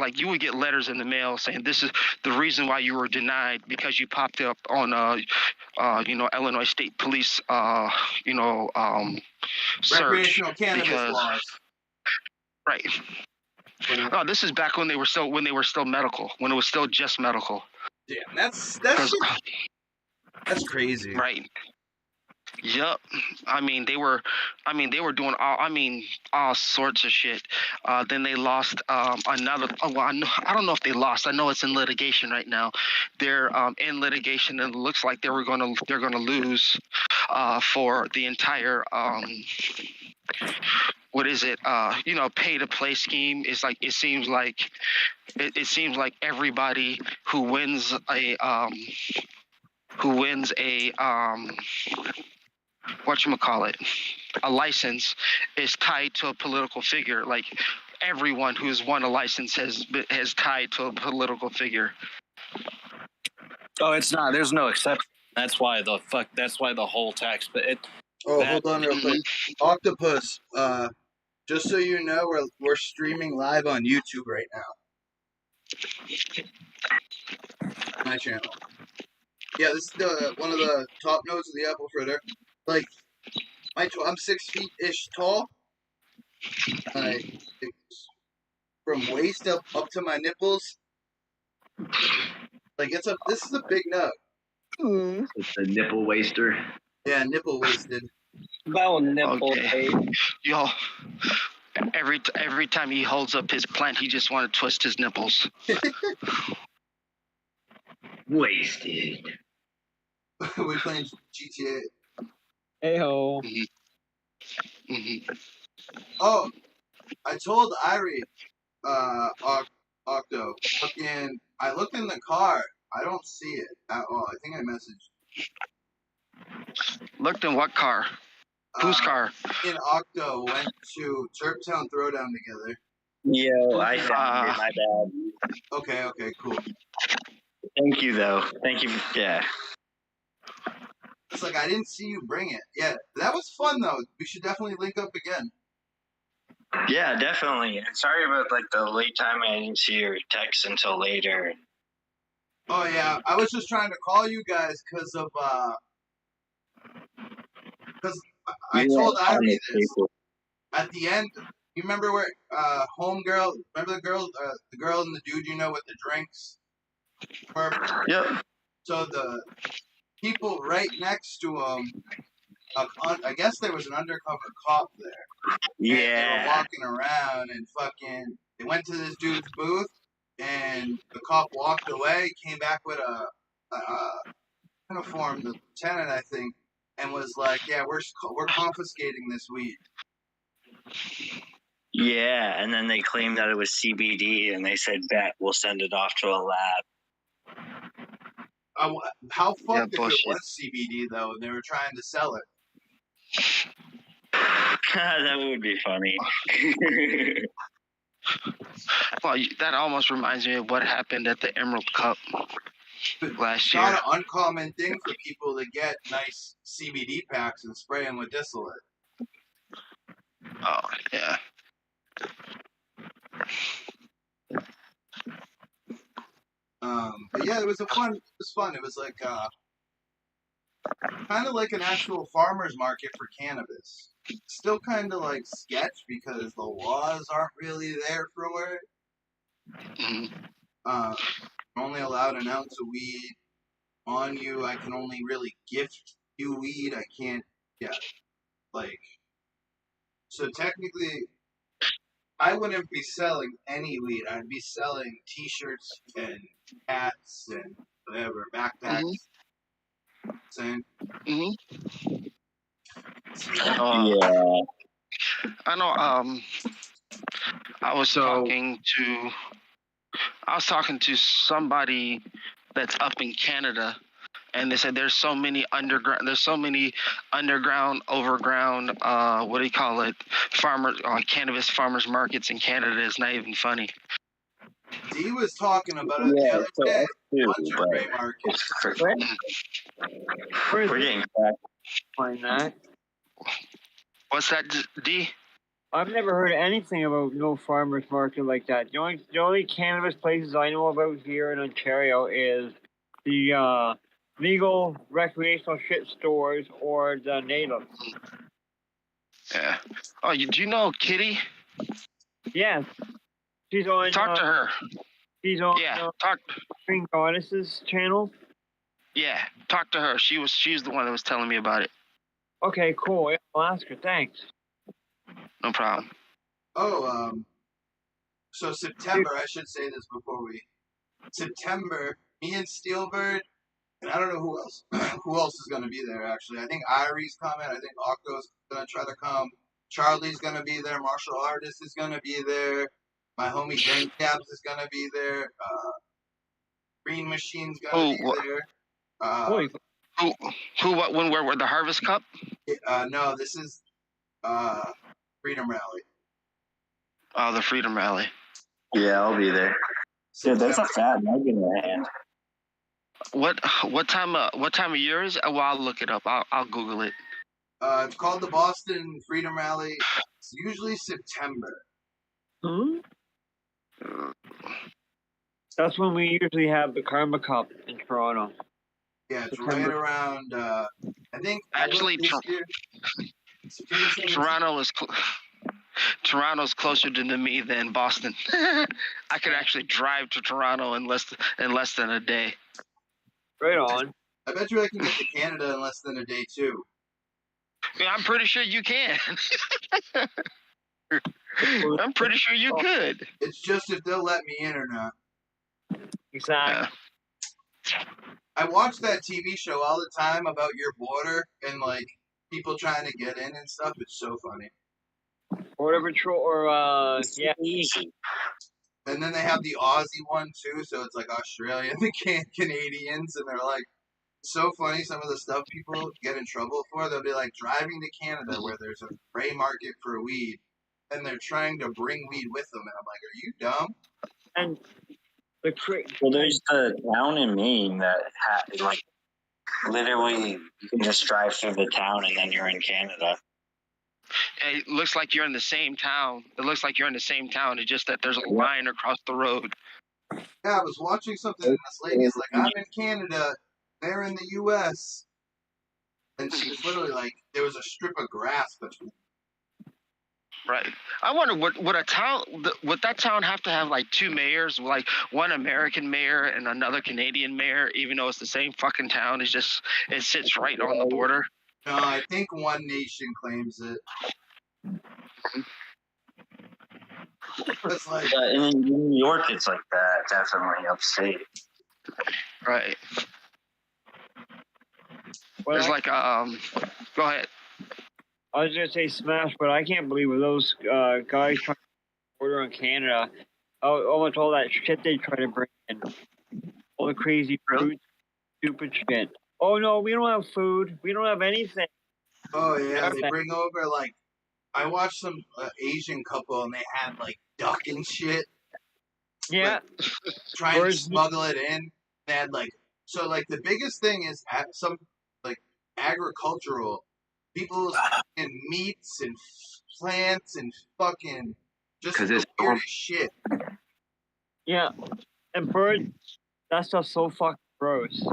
D: in the mail saying this is the reason why you were denied because you popped up on Illinois State Police search
B: Recreational cannabis
D: because
B: laws.
D: right. Oh, this is back when they were still medical, when it was still just medical.
B: Damn, that's crazy.
D: Right. Yep. I mean, they were doing all sorts of shit. Then they lost another. Oh, well, I don't know if they lost. I know it's in litigation right now. They're in litigation, and it looks like they're gonna lose for the entire what is it? Pay to play scheme. It's like it seems like everybody who wins a whatchamacallit, a license is tied to a political figure. Like everyone who's won a license has tied to a political figure.
F: Oh, it's not. There's no exception. That's why the whole tax. But
B: Hold on real quick. Octopus, just so you know, we're streaming live on YouTube right now. My channel. Yeah, this is one of the top notes of the apple fritter. Like, I'm 6 feet ish tall. It's from waist up to my nipples. Like this is a big nut.
C: It's a nipple waster.
B: Yeah, nipple wasted.
A: About nipple
D: Okay.
A: tape.
D: Yo, every time he holds up his plant, he just want to twist his nipples.
C: Wasted.
B: We're playing GTA.
E: Hey-ho.
D: Mm-hmm.
B: Oh, I told Irie, Octo, fucking, I looked in the car. I don't see it at all. I think I messaged.
D: Looked in what car? Whose car?
B: Me and Octo went to Turptown Throwdown together.
G: Yo, I found it. My bad.
B: Okay, cool.
G: Thank you, though. Thank you. Yeah.
B: It's like I didn't see you bring it. Yeah, that was fun though. We should definitely link up again.
G: Yeah, definitely. And sorry about the late time. I didn't see your text until later.
B: Oh yeah, I was just trying to call you guys because I told Irie this at the end. You remember where homegirl? Remember the girl and the dude with the drinks?
G: Yep.
B: So the people right next to him, I guess there was an undercover cop there.
G: Yeah.
B: And they were walking around and they went to this dude's booth and the cop walked away, came back with a uniform, the lieutenant, I think, and was like, yeah, we're confiscating this weed.
G: Yeah, and then they claimed that it was CBD, and they said, bet, we'll send it off to a lab.
B: How fucked if
D: bullshit.
B: it was CBD, though, and they were trying to sell it?
G: That would be funny.
D: Well, that almost reminds me of what happened at the Emerald Cup last
B: It's
D: year.
B: not an uncommon thing for people to get nice CBD packs and spray them with distillate.
D: Oh, yeah.
B: But yeah, it was fun. It was like kind of like an actual farmer's market for cannabis. Still kind of like sketch because the laws aren't really there for it.
D: Mm-hmm.
B: I'm only allowed an ounce of weed on you. I can only really gift you weed. I can't, so technically, I wouldn't be selling any weed. I'd be selling T-shirts and hats and whatever, backpacks.
D: Mm-hmm.
B: Same.
D: Mm-hmm.
G: Yeah.
D: I know. I was talking I was talking to somebody that's up in Canada, and they said there's so many underground, overground, what do you call it, cannabis farmers markets in Canada. It's not even funny.
B: D was talking about it the
G: Yeah,
B: other
G: so
B: day.
G: us too,
B: Bunch of
G: but
B: gray markets.
E: Where is
G: we're
E: it?
G: getting cracked.
E: Find that.
D: What's that, D?
E: I've never heard anything about no farmers market like that. The only cannabis places I know about here in Ontario is the legal recreational shit stores or the native.
D: Yeah. Oh, do you know Kitty?
E: Yes, she's on.
D: Talk to her.
E: She's on.
D: Yeah, talk.
E: Green Goddess's channel.
D: Yeah, talk to her. She's the one that was telling me about it.
E: Okay, cool. I'll ask her. Thanks.
D: No problem.
B: Oh, so September, I should say this before September, me and Steelbird, and I don't know who else, who else is going to be there, actually. I think Irie's coming. I think Octo's going to try to come. Charlie's going to be there. Martial Artist is going to be there. My homie Gang Cabs is going to be there. Green Machine's going to be there.
D: Who, what, when, where, the Harvest Cup?
B: No, this is Freedom Rally.
D: Oh, the Freedom Rally.
G: Yeah, I'll be there. Dude, that's a fat mug in your hand.
D: What time of year is it? Well, I'll look it up. I'll Google it.
B: It's called the Boston Freedom Rally. It's usually September.
E: Hmm? That's when we usually have the Karma Cup in Toronto.
B: Yeah, it's
E: September.
B: right around. I think
D: Actually, Toronto's closer to me than Boston. I could actually drive to Toronto in less than a day.
E: Right on.
B: I bet you I can get to Canada in less than a day too.
D: Yeah, I'm pretty sure you can. I'm pretty sure you could.
B: It's just if they'll let me in or not.
E: Exactly.
B: I watch that TV show all the time about your border and like people trying to get in and stuff. It's so funny.
E: Border Patrol or yeah.
G: Easy.
B: And then they have the Aussie one too, so it's like Australian, the Canadians, and they're like so funny. Some of the stuff people get in trouble for, they'll be like driving to Canada where there's a gray market for weed, and they're trying to bring weed with them, and I'm like, are you dumb?
E: And the
G: Well, there's the town in Maine that like literally you can just drive through the town and then you're in Canada.
D: It looks like you're in the same town. It's just that there's a line across the road.
B: Yeah, I was watching something, and this lady's like, I'm in Canada, they're in the U.S., and she was literally like, there was a strip of grass between.
D: Right. I wonder would that town have to have like two mayors, like one American mayor and another Canadian mayor, even though it's the same fucking town? It sits right on the border.
B: No, I think one nation claims it. It's like,
G: In New York, it's like that, definitely upstate.
D: Right.
E: well,
D: There's like go ahead.
E: I was gonna say Smash, but I can't believe with those guys trying to order in Canada, almost all that shit they try to bring in, all the crazy food, stupid shit. Oh no, we don't have food. We don't have anything.
B: oh yeah, they bring over like, I watched some Asian couple and they had like duck and shit.
E: Yeah.
B: Like, trying to smuggle it in. They had like, so like the biggest thing is some like agricultural. People's fucking meats and plants and fucking just the weirdest shit.
E: Yeah. And birds, that stuff's so fucking gross.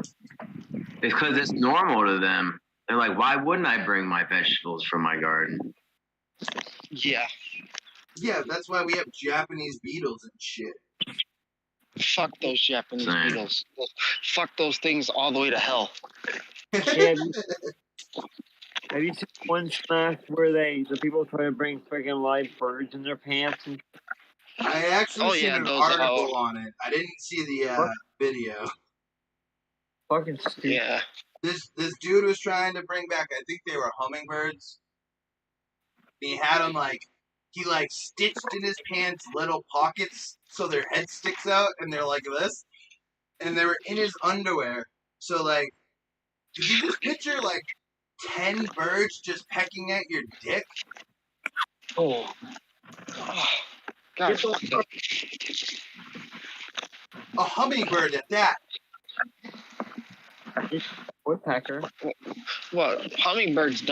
C: It's because it's normal to them. They're like, why wouldn't I bring my vegetables from my garden?
D: Yeah.
B: Yeah, that's why we have Japanese beetles and shit.
D: Fuck those Japanese
C: Same.
D: beetles. Fuck those things all the way to hell.
E: Yeah, have you seen one Smash where the people try to bring freaking live birds in their pants? And
B: I actually seen an
D: those,
B: article on it. I didn't see the video.
E: fucking stupid.
D: Yeah.
B: This dude was trying to bring back, I think they were hummingbirds. He had them like, he like stitched in his pants little pockets so their head sticks out and they're like this, and they were in his underwear. So like, could you just picture like 10 birds just pecking at your dick?
D: Oh. God.
B: A hummingbird at that.
E: Woodpecker.
D: Well, hummingbirds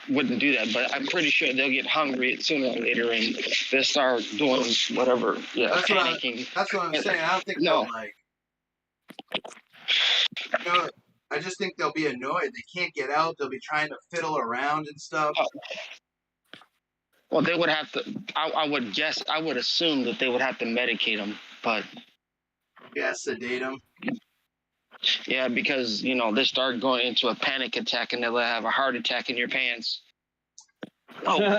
D: wouldn't do that, but I'm pretty sure they'll get hungry sooner or later and they'll start doing whatever. Yeah, panicking.
B: That's what I'm saying. I don't think
D: No.
B: they'll like. You know, I just think they'll be annoyed. They can't get out. They'll be trying to fiddle around and stuff.
D: Well, they would have to. I would assume that they would have to medicate them, but
B: Yeah, sedate them.
D: yeah, because they start going into a panic attack and they'll have a heart attack in your pants.
G: Oh.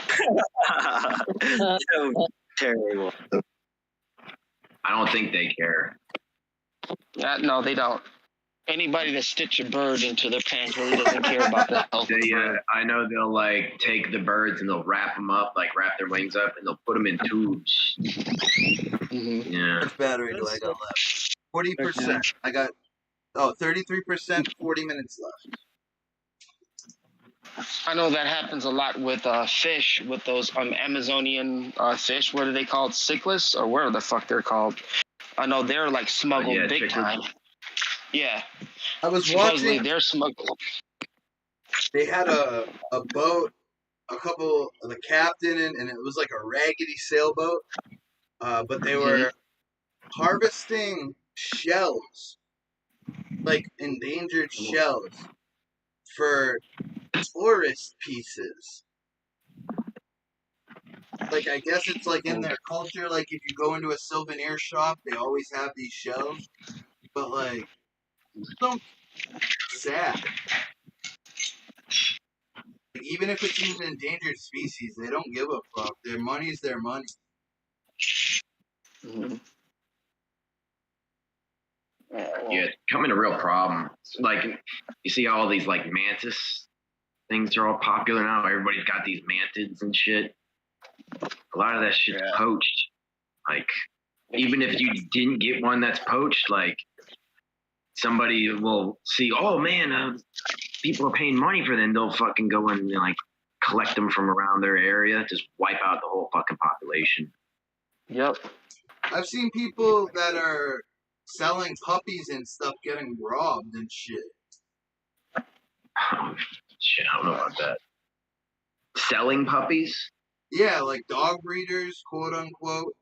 G: So terrible.
C: I don't think they care.
D: No, they don't. Anybody that stitch a bird into their pants really doesn't care about the health.
C: I know they'll like take the birds and they'll wrap them up, like wrap their wings up, and they'll put them in tubes.
D: Mm-hmm.
C: Yeah.
B: How much battery do I got left? 40%. I got 33%. 40 minutes left.
D: I know that happens a lot with fish, with those Amazonian fish. What are they called? Cichlids, or whatever the fuck they're called. I know they're like smuggled big time. Yeah.
B: I was
D: Supposedly
B: watching.
D: they're smuggled.
B: They had a boat, the captain, and it was like a raggedy sailboat. But they were harvesting shells, like endangered shells, for tourist pieces. Like, I guess it's like in their culture, like if you go into a souvenir shop, they always have these shells. But like, so sad. Like, even if it's an endangered species, they don't give a fuck. Their money's their money.
D: Mm-hmm.
C: Yeah, it's becoming a real problem. Like, you see how all these like mantis things are all popular now. Everybody's got these mantids and shit. A lot of that shit's poached. Like, even if you didn't get one that's poached, like somebody will see, oh man, people are paying money for them. They'll fucking go and like collect them from around their area, just wipe out the whole fucking population.
D: Yep.
B: I've seen people that are selling puppies and stuff getting robbed and shit.
C: Oh, shit, I don't know about that. Selling puppies?
B: Yeah, like dog breeders, quote unquote.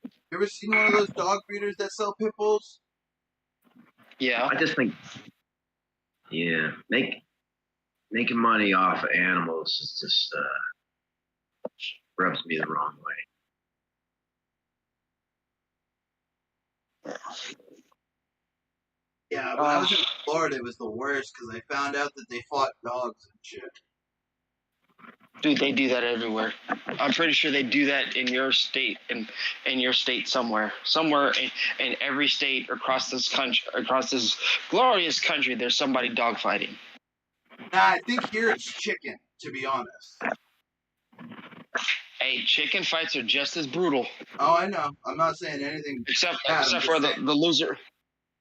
B: You ever seen one of those dog breeders that sell pit bulls?
D: Yeah.
C: I just think, yeah, making money off of animals is just rubs me the wrong way.
B: Yeah, when I was in Florida, it was the worst because I found out that they fought dogs and shit.
D: Dude, they do that everywhere. I'm pretty sure they do that in your state, in your state somewhere in every state across this country, across this glorious country. There's somebody dogfighting.
B: Nah, I think here it's chicken, to be honest.
D: Hey, chicken fights are just as brutal.
B: Oh, I know. I'm not saying anything.
D: Except
B: bad,
D: for the loser.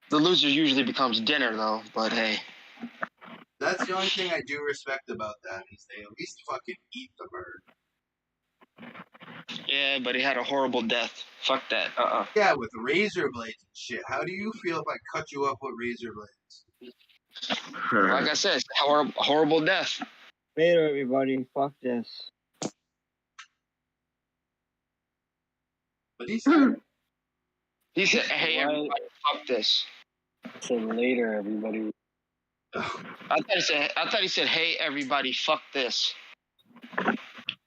D: The loser usually becomes dinner, though. But hey.
B: That's the only thing I do respect about that is they at least fucking eat the bird.
D: Yeah, but he had a horrible death. Fuck that.
B: Yeah, with razor blades and shit. How do you feel if I cut you up with razor blades?
D: Like I said, it's a horrible death.
E: Later, everybody. Fuck this.
B: But he said,
D: hey, everybody, fuck this.
A: So later, everybody.
D: I thought he said, hey, everybody, fuck this.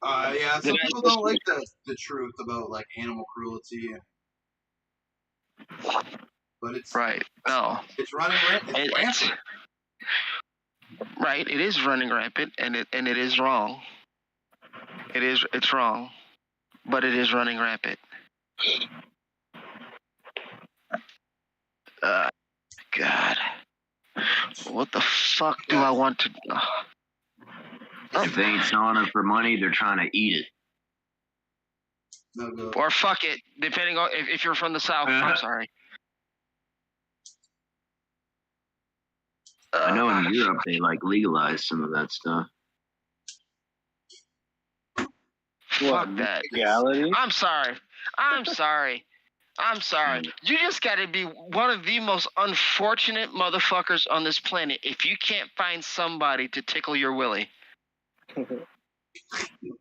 B: Yeah, some people don't like the truth about like animal cruelty, but it's
D: right. No,
B: it's running rampant.
D: Right, it is running rampant, and it is wrong. It's wrong, but it is running rampant. God. What the fuck do I want to...
C: If they ain't selling it for money, they're trying to eat it.
B: No good.
D: Or fuck it, depending on if you're from the South. I'm sorry.
C: I know in Europe they like legalized some of that stuff.
D: Fuck that.
A: Reality?
D: I'm sorry. You just got to be one of the most unfortunate motherfuckers on this planet if you can't find somebody to tickle your willy.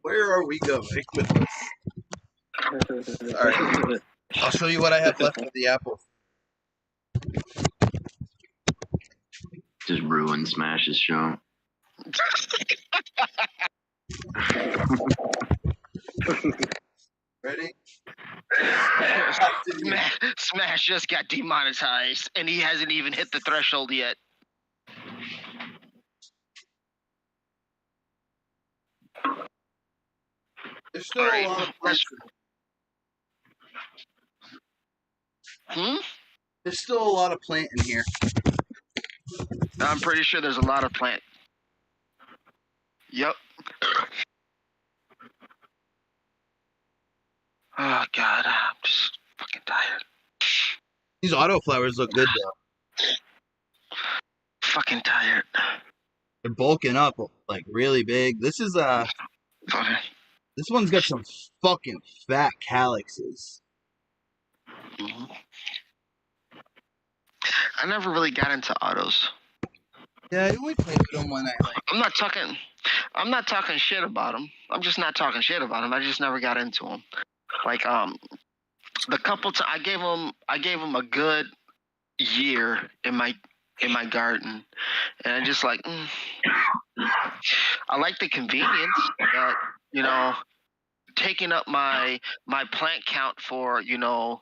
B: Where are we going with this? Alright. I'll show you what I have left of the apple.
C: Just ruin Smash's show.
B: Ready?
D: Smash just got demonetized, and he hasn't even hit the threshold yet.
B: There's still a lot of plants. There's still a lot of plant in here.
D: I'm pretty sure there's a lot of plant. Yep. Oh God, I'm just fucking tired.
B: These autoflowers look good though.
D: Fucking tired.
B: They're bulking up like really big. This is this one's got some fucking fat calyxes.
D: Mm-hmm. I never really got into autos.
B: Yeah, I only played with them when I like.
D: I'm not talking shit about them. I'm just not talking shit about them. I just never got into them. Like the couple times I gave them a good year in my garden, and I just like I like the convenience that taking up my plant count for 5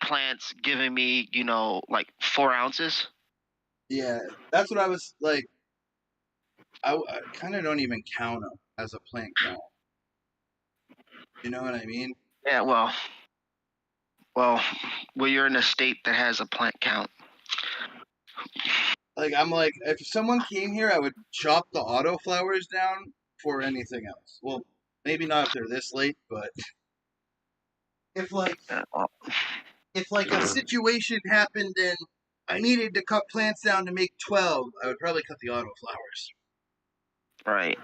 D: plants giving me like 4 ounces.
B: Yeah, that's what I was like. I kind of don't even count them as a plant count. You know what I mean?
D: Yeah, well, you're in a state that has a plant count.
B: Like, I'm like, if someone came here, I would chop the autoflowers down for anything else. Well, maybe not if they're this late, but if a situation happened and I needed to cut plants down to make 12, I would probably cut the autoflowers.
D: Right.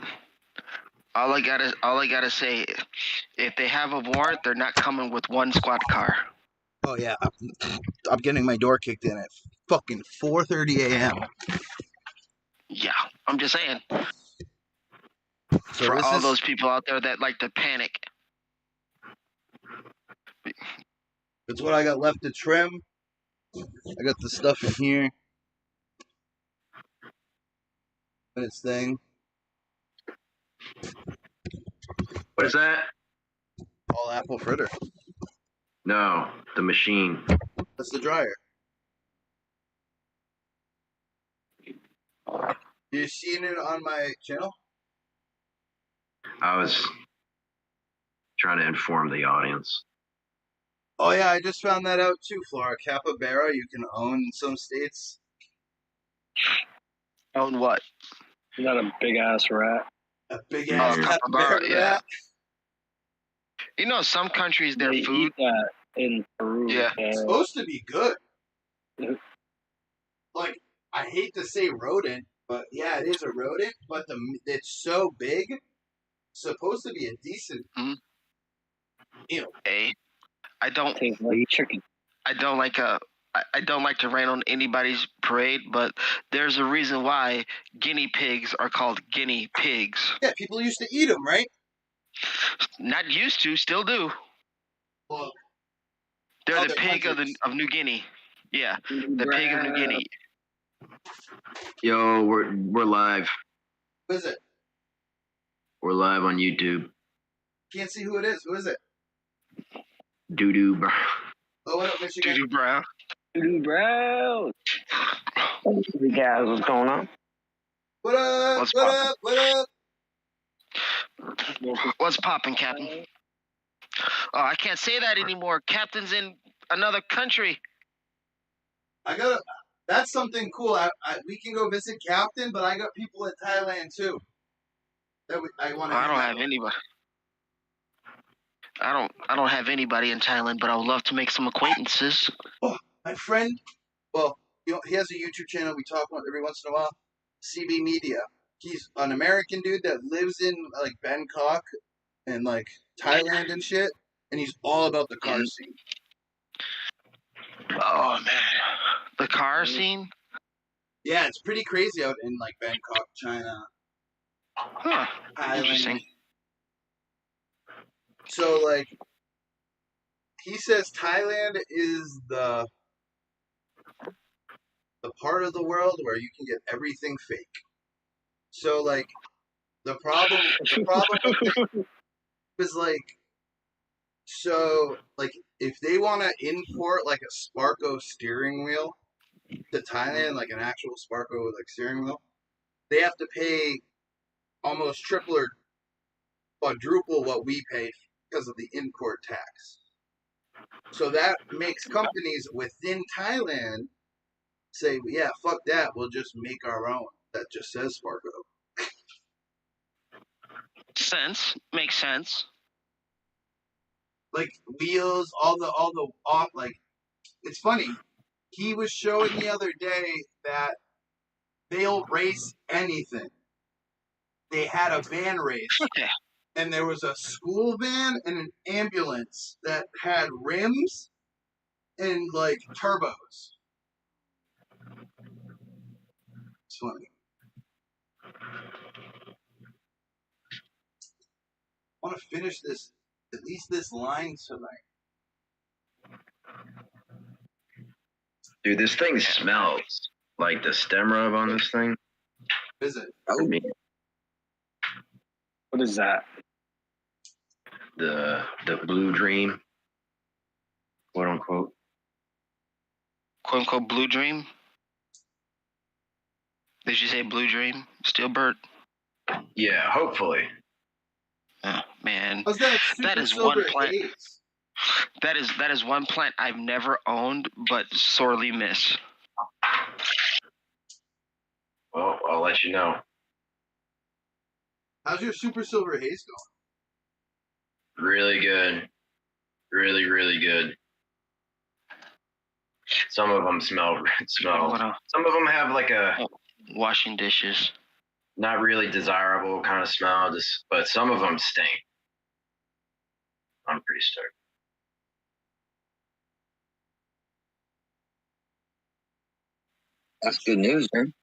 D: All I gotta say, if they have a warrant, they're not coming with one squad car.
B: Oh yeah, I'm getting my door kicked in at fucking 4:30 a.m.
D: Yeah, I'm just saying.
B: So
D: for all those people out there that like to panic.
B: That's what I got left to trim. I got the stuff in here. And its thing.
C: What is that?
B: All apple fritter.
C: No, the machine.
B: That's the dryer. You seen it on my channel?
C: I was trying to inform the audience.
B: Oh yeah, I just found that out too, Flora. Capybara you can own in some states.
D: Own what?
A: Is that a big ass rat?
B: A big ass capybara rat.
D: Yeah. You know, some countries their
A: they
D: food.
A: Eat that in Peru.
D: Yeah.
B: It's supposed to be good. Like, I hate to say rodent, but yeah, it is a rodent. But it's so big, supposed to be a decent meal.
D: Hey, I don't
A: Tastes like chicken.
D: I don't like to rain on anybody's parade, but there's a reason why guinea pigs are called guinea pigs.
B: Yeah, people used to eat them, right?
D: Not used to, still do.
B: Well,
D: they're the pig of New Guinea. Yeah, the pig of New Guinea.
C: Yo, we're live.
B: Who is it?
C: We're live on YouTube.
B: Can't see who it is. Who is it?
C: Doo-doo, bro.
B: Oh, what up, Michigan?
D: Doo-doo Brown.
A: Doo-doo Brown.
H: Hey guys, what's going on?
B: What up?
D: What's
B: what
D: poppin'?
B: up? What up?
D: What's poppin', Captain? Oh, I can't say that anymore. Captain's in another country.
B: That's something cool. We can go visit Captain, but I got people in Thailand too. I want to.
D: I don't have anybody. I don't have anybody in Thailand, but I would love to make some acquaintances.
B: Oh, my friend. Well, he has a YouTube channel. We talk about every once in a while. CB Media. He's an American dude that lives in like Bangkok and like Thailand and shit, and he's all about the car scene.
D: Oh man, the car scene.
B: Yeah, it's pretty crazy out in like Bangkok, China.
D: Huh.
B: Thailand.
D: Interesting.
B: So like, he says Thailand is the part of the world where you can get everything fake. So like, the problem is like, so like if they want to import like a Sparco steering wheel to Thailand, like an actual Sparco like steering wheel, they have to pay almost triple or quadruple what we pay because of the import tax. So that makes companies within Thailand say, yeah, fuck that, we'll just make our own that just says Sparco.
D: Makes sense.
B: Like wheels, all the like, it's funny. He was showing the other day that they'll race anything. They had a van race, and there was a school van and an ambulance that had rims and like turbos. It's funny. I want to finish this, at least this line tonight.
C: Dude, this thing smells. Like the stem rub on this thing.
B: Is it?
C: I mean,
A: What is that?
C: the Blue Dream, quote unquote.
D: Quote unquote Blue Dream. Did you say Blue Dream? Steelbird?
C: Yeah, hopefully.
D: Oh, man.
B: How's that?
D: That is one plant. That is one plant I've never owned, but sorely miss.
C: Well, I'll let you know.
B: How's your Super Silver Haze going?
C: Really good. Really, really good. Some of them smell. Some of them have like a
D: washing dishes.
C: Not really desirable kind of smell, but some of them stink. I'm pretty stoked.
H: That's good news, man.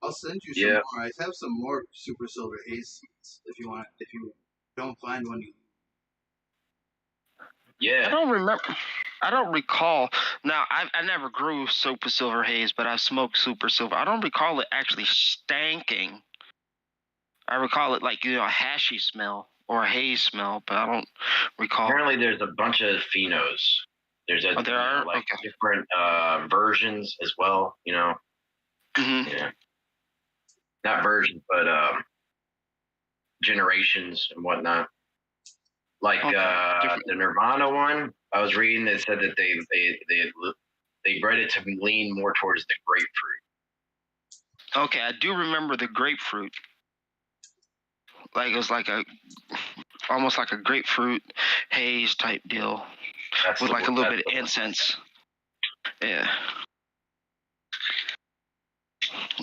B: I'll send you some more. I have some more Super Silver Haze seeds if you want. If you don't find one,
C: yeah.
D: I don't remember. I don't recall. Now, I never grew Super Silver Haze, but I smoked Super Silver. I don't recall it actually stanking. I recall it like, a hashy smell or a haze smell, but I don't recall.
C: Apparently, there's a bunch of phenos. There's different versions as well.
D: Mm-hmm.
C: Yeah. Not versions, but generations and whatnot. Like the Nirvana one, I was reading that said that they bred it to lean more towards the grapefruit.
D: Okay, I do remember the grapefruit. Like it was like almost like a grapefruit haze type deal with like a little bit of incense. Yeah.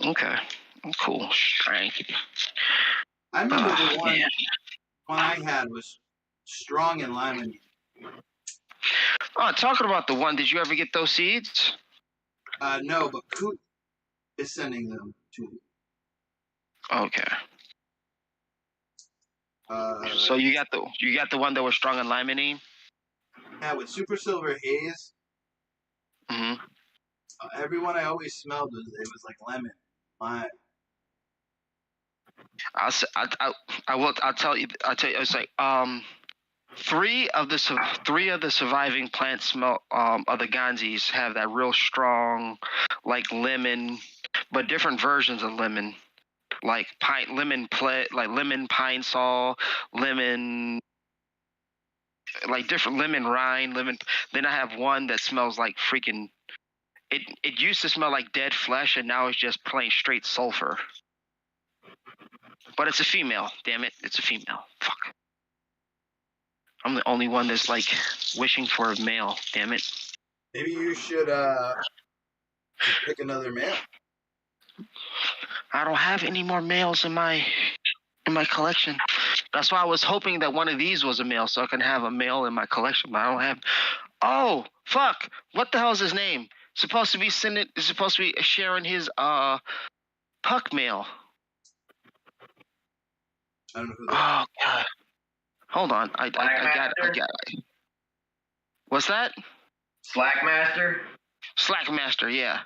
D: Okay. Cool. Thank you.
B: I remember the one I had was strong and lemon.
D: Oh, talking about the one, did you ever get those seeds?
B: No, but Coot is sending them to me.
D: Okay. So you got the one that was strong and limonene?
B: Yeah, with Super Silver Haze.
D: Mm-hmm.
B: Everyone I always smelled was like lemon, lime.
D: I'll tell you. It's like three of the surviving plants smell of the Ganzis have that real strong, like lemon, but different versions of lemon, like lemon pine sol, lemon, like different lemon rind, lemon. Then I have one that smells like freaking. It used to smell like dead flesh, and now it's just plain straight sulfur. But it's a female. Damn it, it's a female. Fuck. I'm the only one that's like wishing for a male. Damn it.
B: Maybe you should pick another male.
D: I don't have any more males in my collection. That's why I was hoping that one of these was a male, so I can have a male in my collection. But I don't have. Oh fuck! What the hell is his name? Supposed to be sharing his puck mail.
B: I don't know who that
D: Oh god. Hold on. I got it. What's that?
C: Slackmaster.
D: Slackmaster, yeah.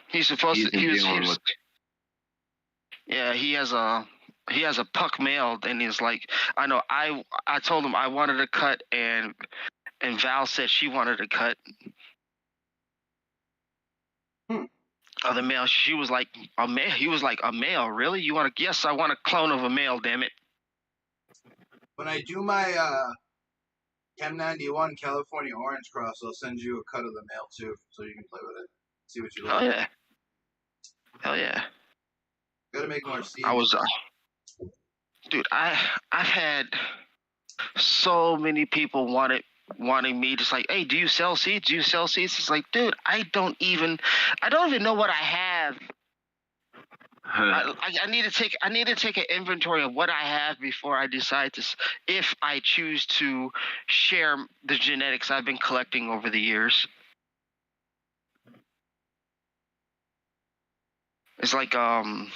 D: He's supposed to. Yeah, he has a puck mail, and he's like, I know. I told him I wanted to cut, and Val said she wanted to cut. The male, she was like a male. He was like, a male, really? You want to? Yes, I want a clone of a male. Damn it.
B: When I do my Chem 91 California Orange Cross, I'll send you a cut of the male too, so you can play with it. See what you like.
D: Oh yeah. Hell yeah.
B: Gotta make more seeds.
D: I was, dude. I've had so many people wanting me, just like, hey, do you sell seeds? Do you sell seeds? It's like, dude, I don't even know what I have. I need to take an inventory of what I have before I decide if I choose to share the genetics I've been collecting over the years. It's like I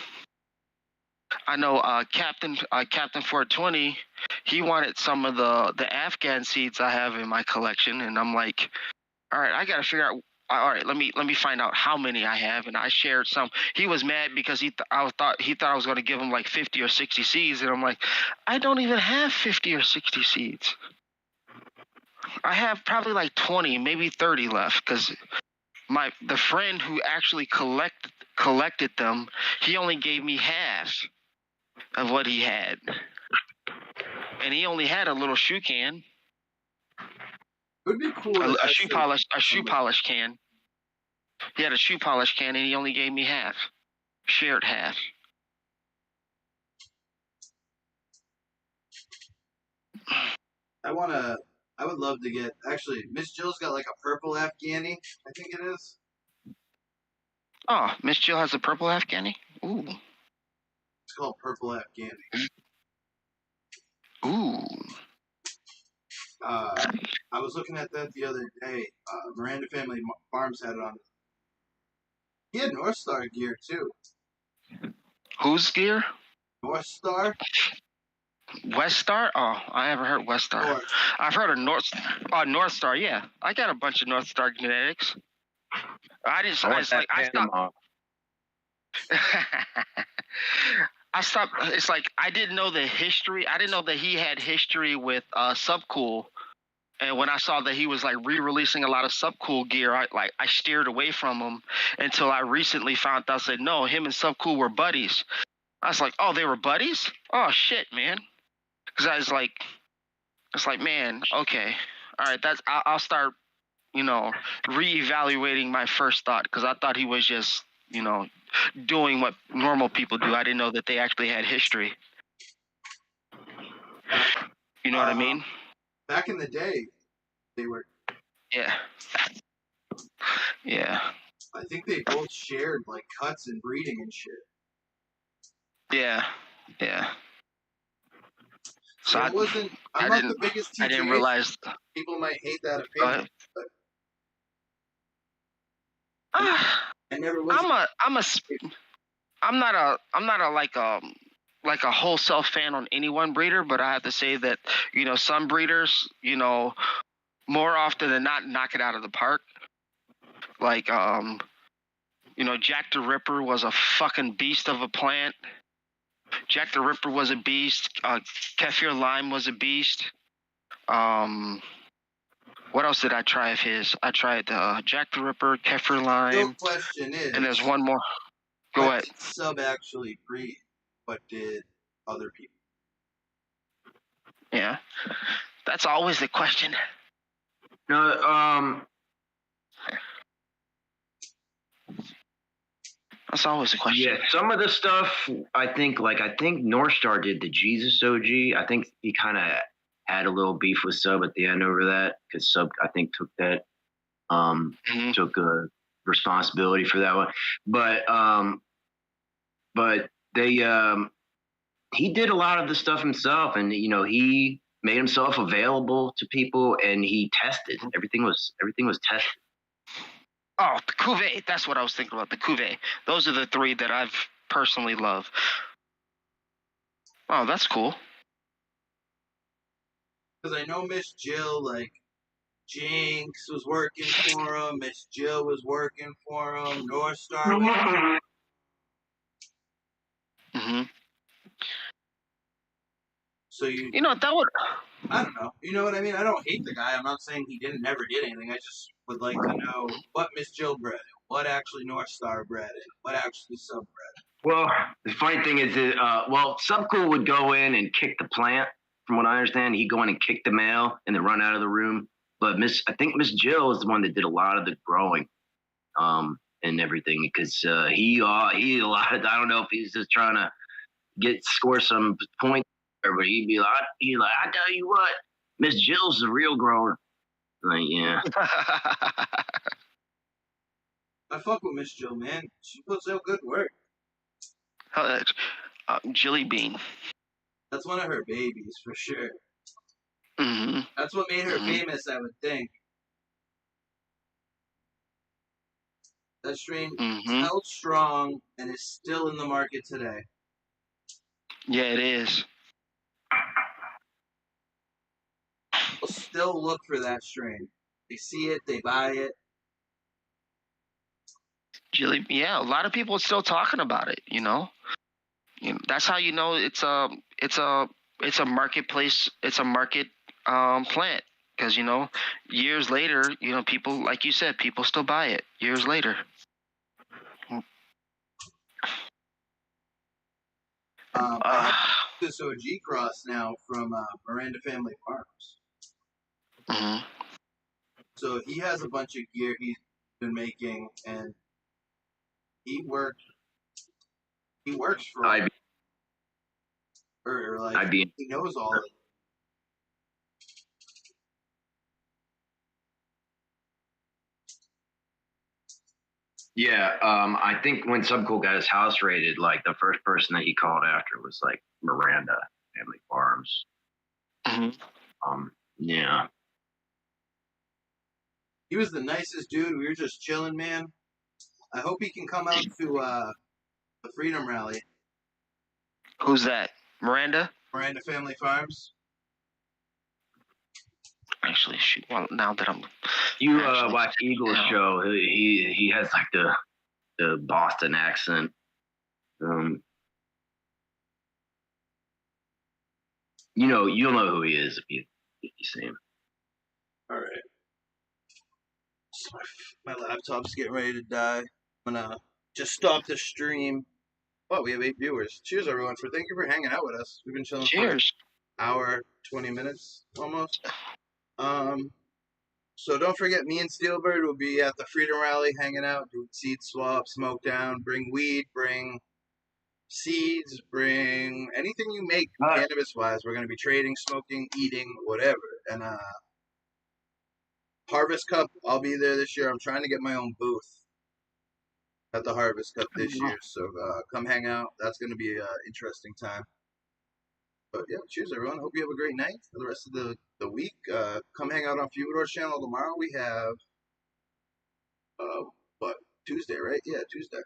D: know Captain 420, he wanted some of the Afghan seeds I have in my collection, and I'm like, all right, I got to figure out. All right, let me find out how many I have, and I shared some. He was mad because he thought I was going to give him like 50 or 60 seeds, and I'm like, I don't even have 50 or 60 seeds. I have probably like 20, maybe 30 left, because the friend who actually collected them, he only gave me half of what he had, and he only had a little shoe can.
B: It would be cool.
D: A shoe polish can. He had a shoe polish can, and he only gave me half. Shared half.
B: I would love to get. Actually, Miss Jill's got like a purple Afghani. I think it is.
D: Oh, Miss Jill has a purple Afghani. Ooh.
B: It's called Purple Afghani.
D: Ooh.
B: I was looking at that the other day. Miranda Family Farms had it on. He had North Star gear too.
D: Whose gear?
B: North Star.
D: West Star? Oh, I haven't heard West Star.
B: North.
D: I've heard of North Star. Yeah, I got a bunch of North Star genetics. I stopped. It's like I didn't know the history. I didn't know that he had history with Subcool. And when I saw that he was like re-releasing a lot of Subcool gear, I steered away from him until I recently found out. I said, no, him and Subcool were buddies. I was like, oh, they were buddies? Oh shit, man. Because I was like, it's like, man, okay, all right, I'll start, reevaluating my first thought, because I thought he was just, doing what normal people do. I didn't know that they actually had history. You know what I mean?
B: Back in the day, they were.
D: Yeah. Yeah.
B: I think they both shared like cuts and breeding and shit.
D: Yeah. Yeah. So
B: I'm not the biggest teacher.
D: I didn't realize.
B: People might hate that opinion, but I never was.
D: I'm not a like a wholesale fan on any one breeder, but I have to say that, some breeders, more often than not knock it out of the park. Like, Jack the Ripper was a fucking beast of a plant. Jack the Ripper was a beast. Kefir Lime was a beast. What else did I try of his? I tried Jack the Ripper, Kefir Lime.
B: The question is,
D: and there's one more. Go ahead.
B: Sub actually breed. What did other people?
D: Yeah, that's always the question.
C: No,
D: That's always a question.
C: Yeah, some of the stuff I think North Star did the Jesus OG. I think he kind of had a little beef with Sub at the end over that because Sub I think took that took responsibility for that one. But they he did a lot of the stuff himself, and he made himself available to people, and he tested. Everything was tested.
D: Oh, the Cuvée. That's what I was thinking about. The Cuvée. Those are the 3 that I've personally loved. Oh, that's cool.
B: Because I know Miss Jill, like, Jinx was working for him. Miss Jill was working for him. North Star was. So
D: you know that would.
B: I don't know. You know what I mean? I don't hate the guy. I'm not saying he never did anything. I just would like to know what Miss Jill bred, what actually North Star bred, and what actually Sub bred.
C: Well, the funny thing is that Subcool would go in and kick the plant. From what I understand, he'd go in and kick the male and then run out of the room. But I think Miss Jill is the one that did a lot of the growing, and everything because he a lot of. I don't know if he's just trying to score some points, but he'd be like, I tell you what, Miss Jill's the real grower. Like, yeah.
B: I fuck with Miss Jill, man. She puts out good work.
D: Jilly Bean.
B: That's one of her babies for sure.
D: Mm-hmm.
B: That's what made her famous, I would think. That strain held strong and is still in the market today.
D: Yeah, it is.
B: People still look for that strain. They see it, they buy it.
D: Yeah, a lot of people are still talking about it. That's how you know it's a marketplace. It's a market plant because years later, people like you said, people still buy it years later.
B: I have this OG cross now from Miranda Family Farms.
D: Mm-hmm.
B: So he has a bunch of gear he's been making, and he works for
C: IB.
B: or like
C: IB.
B: he knows all of it.
C: Yeah, I think when Subcool got his house raided, like the first person that he called after was like Miranda Family Farms.
D: Mm-hmm.
C: Yeah.
B: He was the nicest dude. We were just chilling, man. I hope he can come out to the Freedom Rally.
D: Who's that? Miranda?
B: Miranda Family Farms.
D: Actually, shoot. Well, now that I'm
C: watch Eagle's show, he has like the Boston accent. You'll know who he is if you see him.
B: All right. So my laptop's getting ready to die. I'm gonna just stop the stream. Oh, we have 8 viewers. Cheers, everyone! Thank you for hanging out with us. We've been chilling for an hour, 20 minutes almost. So don't forget, me and Steelbird will be at the Freedom Rally hanging out, doing seed swap, smoke down, bring weed, bring seeds, bring anything you make cannabis-wise. We're going to be trading, smoking, eating, whatever. And Harvest Cup, I'll be there this year. I'm trying to get my own booth at the Harvest Cup this year. So come hang out. That's going to be an interesting time. But yeah, cheers everyone. Hope you have a great night for the rest of the week. Come hang out on Fumidor's channel tomorrow. We have Tuesday, right? Yeah, Tuesday.